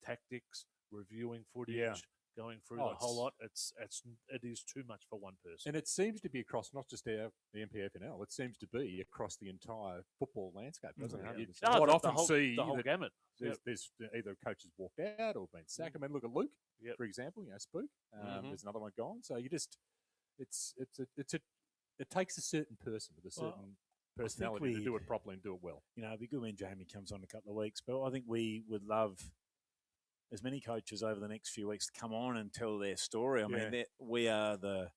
tactics, reviewing footage, going through the whole lot. It is too much for one person. And it seems to be across not just the MPFNL, it seems to be across the entire football landscape, doesn't it? You Oh, quite the often whole, see the whole that gamut. there's either coaches walked out or been sacked. I mean, look at Luke, Yep. for example, Spook. There's another one gone. So you just, it takes a certain person with a certain personality to do it properly and do it well. It'd be good when Jamie comes on in a couple of weeks, but I think we would love as many coaches over the next few weeks to come on and tell their story. I mean, we are the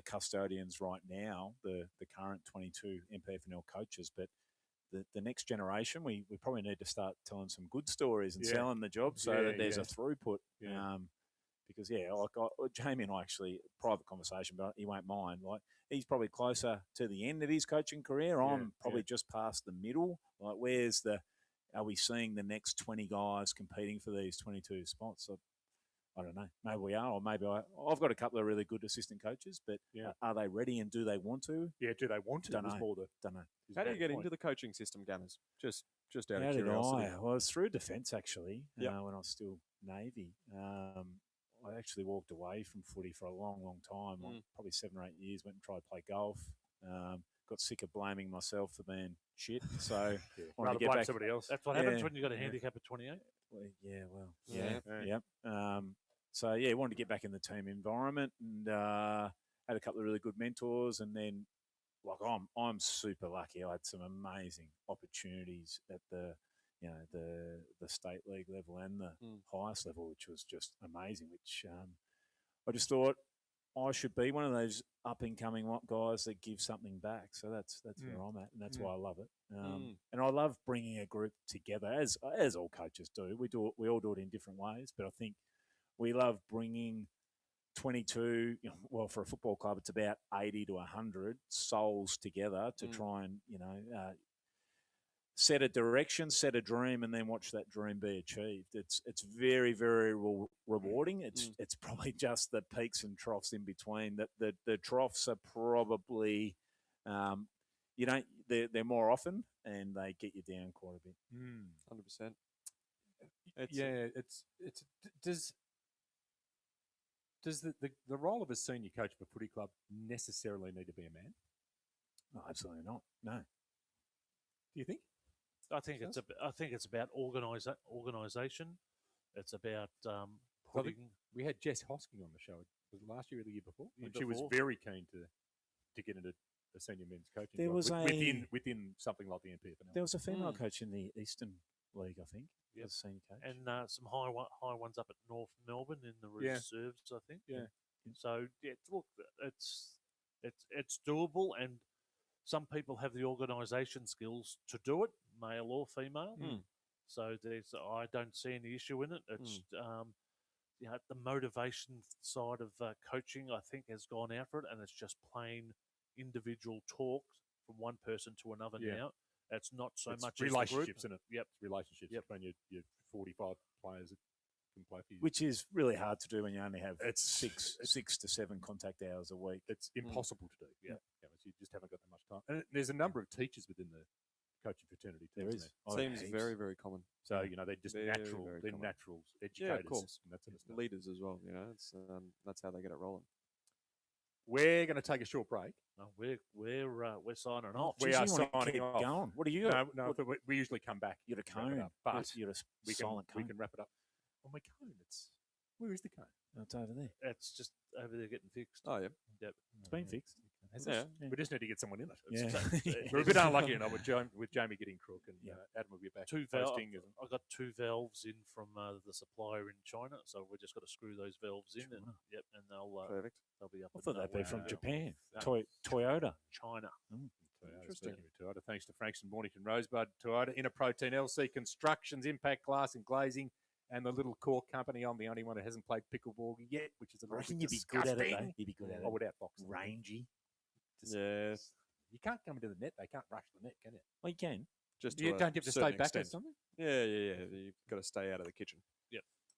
custodians right now, the current 22 MPFNL coaches, but the next generation, we probably need to start telling some good stories and selling the job so that there's a throughput. Yeah. Because Jamie and I actually private conversation, but he won't mind. Like he's probably closer to the end of his coaching career. I'm probably just past the middle. Like are we seeing the next 20 guys competing for these 22 spots? I don't know. Maybe we are, or maybe I've got a couple of really good assistant coaches, but are they ready and do they want to? Yeah, do they want to? Don't Is know. more the- Don't know. How do you get into the coaching system, Gunners? Just Just out How of did curiosity. I? Well, it was through defence, actually, Yep. when I was still Navy. I actually walked away from footy for a long, long time, like probably 7 or 8 years, went and tried to play golf. Got sick of blaming myself for being shit, so wanted Rather to get blame back. somebody else. That's what happens when you got a handicap at 28. Well, Yeah. yep. So wanted to get back in the team environment, and had a couple of really good mentors, and then like I'm super lucky. I had some amazing opportunities at the state league level and the highest level, which was just amazing. Which I just thought I should be one of those up and coming guys that give something back. So that's where I'm at, and that's why I love it. And I love bringing a group together, as all coaches do. We all do it in different ways, but I think we love bringing 22. Well, for a football club, it's about 80 to 100 souls together to try and set a direction, set a dream, and then watch that dream be achieved. It's very, very rewarding. It's probably just the peaks and troughs in between. The troughs are probably they're more often, and they get you down quite a bit. 100%. Does the role of a senior coach of a footy club necessarily need to be a man? No, absolutely not. No. Do you think? I think it's about organisation. It's about putting. We had Jess Hosking on the show. Was it last year or the year before? Year She was before. very keen to get into a senior men's coaching. There job was within something like the MPFNL. There was a female coach in the Eastern League, I think. Yep. As a senior coach. And some high ones up at North Melbourne in the reserves, I think. Yeah. So look, it's doable, and some people have the organisation skills to do it, male or female. So I don't see any issue in it. It's the motivation side of coaching, I think, has gone out for it, and it's just plain individual talk from one person to another now. It's not so much relationships, isn't it? Yep. It's relationships between your 45 players that can play for you. Which is really hard to do when you only have six to 7 contact hours a week. It's impossible to do. Yeah. You just haven't got that much time. And there's a number of teachers within the coaching fraternity too. There is. Seems very, very common. So, they're just Very, natural. very They're common. natural educators. of course. And that sort of stuff. Leaders as well, it's that's how they get it rolling. We're going to take a short break. No, we're signing off. We Geez, are you wanna signing keep off. going. What are you? No, but we usually come back. You're a to wrap it cone, up, but you're a silent we cone. can wrap it up. Oh, my cone. Where is the cone? It's over there. It's just over there getting fixed. Oh, yeah. Yep. It's been fixed. We just need to get someone in it. Yeah. We're a bit unlucky with Jamie getting crook, and Adam will be back. Two hosting. I got 2 valves in from the supplier in China, so we've just got to screw those valves in, and and Perfect. they'll be up. I thought that'd be from Wow. Japan. No. Toyota. China. Interesting. Toyota. Thanks to Frankston, Mornington, Rosebud, Toyota, Inner Protein, LC Constructions, Impact Glass and Glazing, and the little cork company. I'm the only one who hasn't played pickleball yet, which is a I little reckon bit you'd be good at it, disgusting. though. You'd be good at I it. would outbox them. Rangy. Yes. You can't come into the net. They can't rush the net, can you? Well, you can. Just You to don't a have to certain stay back or extent. something? Yeah. You've got to stay out of the kitchen.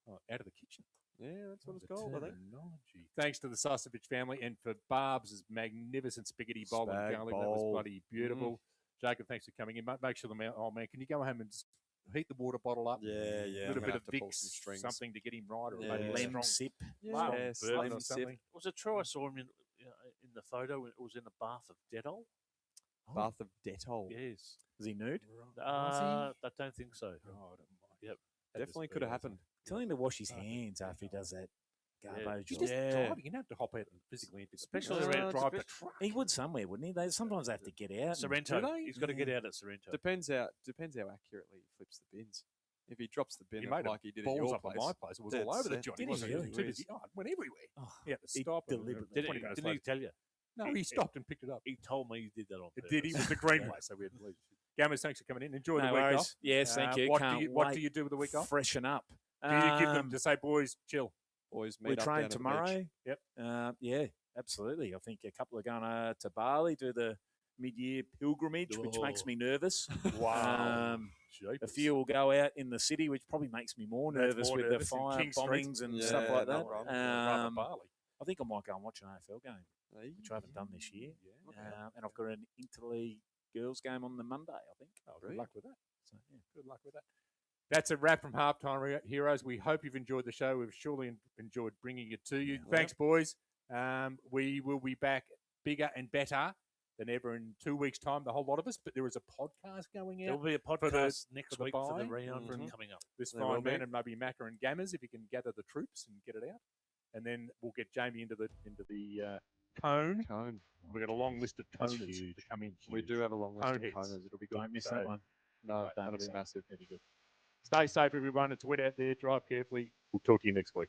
Oh, out of the kitchen. Yeah, that's what Oh, it's the called, I think. terminology. Thanks to the Sasovich family and for Barb's magnificent spaghetti bowl and Spag garlic. That was bowl. bloody beautiful. Jacob, thanks for coming in. Make sure can you go home and just heat the water bottle up? Yeah. A I'm little gonna bit have of to pull Vicks, some strings. something to get him right, or Yeah. maybe Lemon strong sip. Yes, bourbon or lemon sip. something. Was it true I saw him in the photo? It was in a bath of Dettol. Bath of Dettol. Yes. Was he nude? I don't think so. Oh, I don't mind. Yep. Definitely could have happened. Tell him to wash his hands after he does that garbage. You just Yeah. drive. You don't have to hop out and physically into the Especially business. around- drive the truck. He would somewhere, wouldn't he? They sometimes have to get out. and- Sorrento. Do they? He's got to get out at Sorrento. Depends how accurately he flips the bins. If he drops the bin He made like he did at balls your up place, at my place. It was that's all over the it. joint. Did It wasn't he really? too busy. Oh, it went everywhere. Oh, He had to he stop. and deliberately- then Didn't 20 he, minutes didn't he later- tell you? No, he stopped and picked it up. He told me he did that on It purpose. did. He was the greenway, so we had to leave. Gammers, thanks for coming in. Enjoy the No week worries. off. Yes, thank you. What Can't do you wait. do with the week off? Freshen up. Do you give them to say, boys, chill? Boys meet We up train down at the beach. tomorrow. Yep. Yeah, absolutely. I think a couple are going to Bali, do the mid-year pilgrimage, which makes me nervous. Wow. A few will go out in the city, which probably makes me more That's nervous more with nervous the in fire King Street. bombings and Yeah, stuff like no that. problem. Rather Bali. I think I might go and watch an AFL game, Hey. which I haven't done this year. Yeah. And I've got an interleague girls game on the Monday, I think. Oh, good luck with that. So, yeah. Good luck with that. That's a wrap from Halftime Heroes. We hope you've enjoyed the show. We've surely enjoyed bringing it to you. Yeah, Thanks, boys. We will be back bigger and better than ever in 2 weeks' time, the whole lot of us. But there is a podcast going out. There'll be a podcast next week for the buy. round coming up. This There will fine man be. and maybe Macca and Gammers, if he can gather the troops and get it out. And then we'll get Jamie into the cone. We've got a long list of That's toners huge. to come in. We do have a long list of Coneheads. coners. It'll be good. Don't miss that one. No, Right, that'll don't be miss massive. That'd be good. Stay safe, everyone. It's wet out there. Drive carefully. We'll talk to you next week.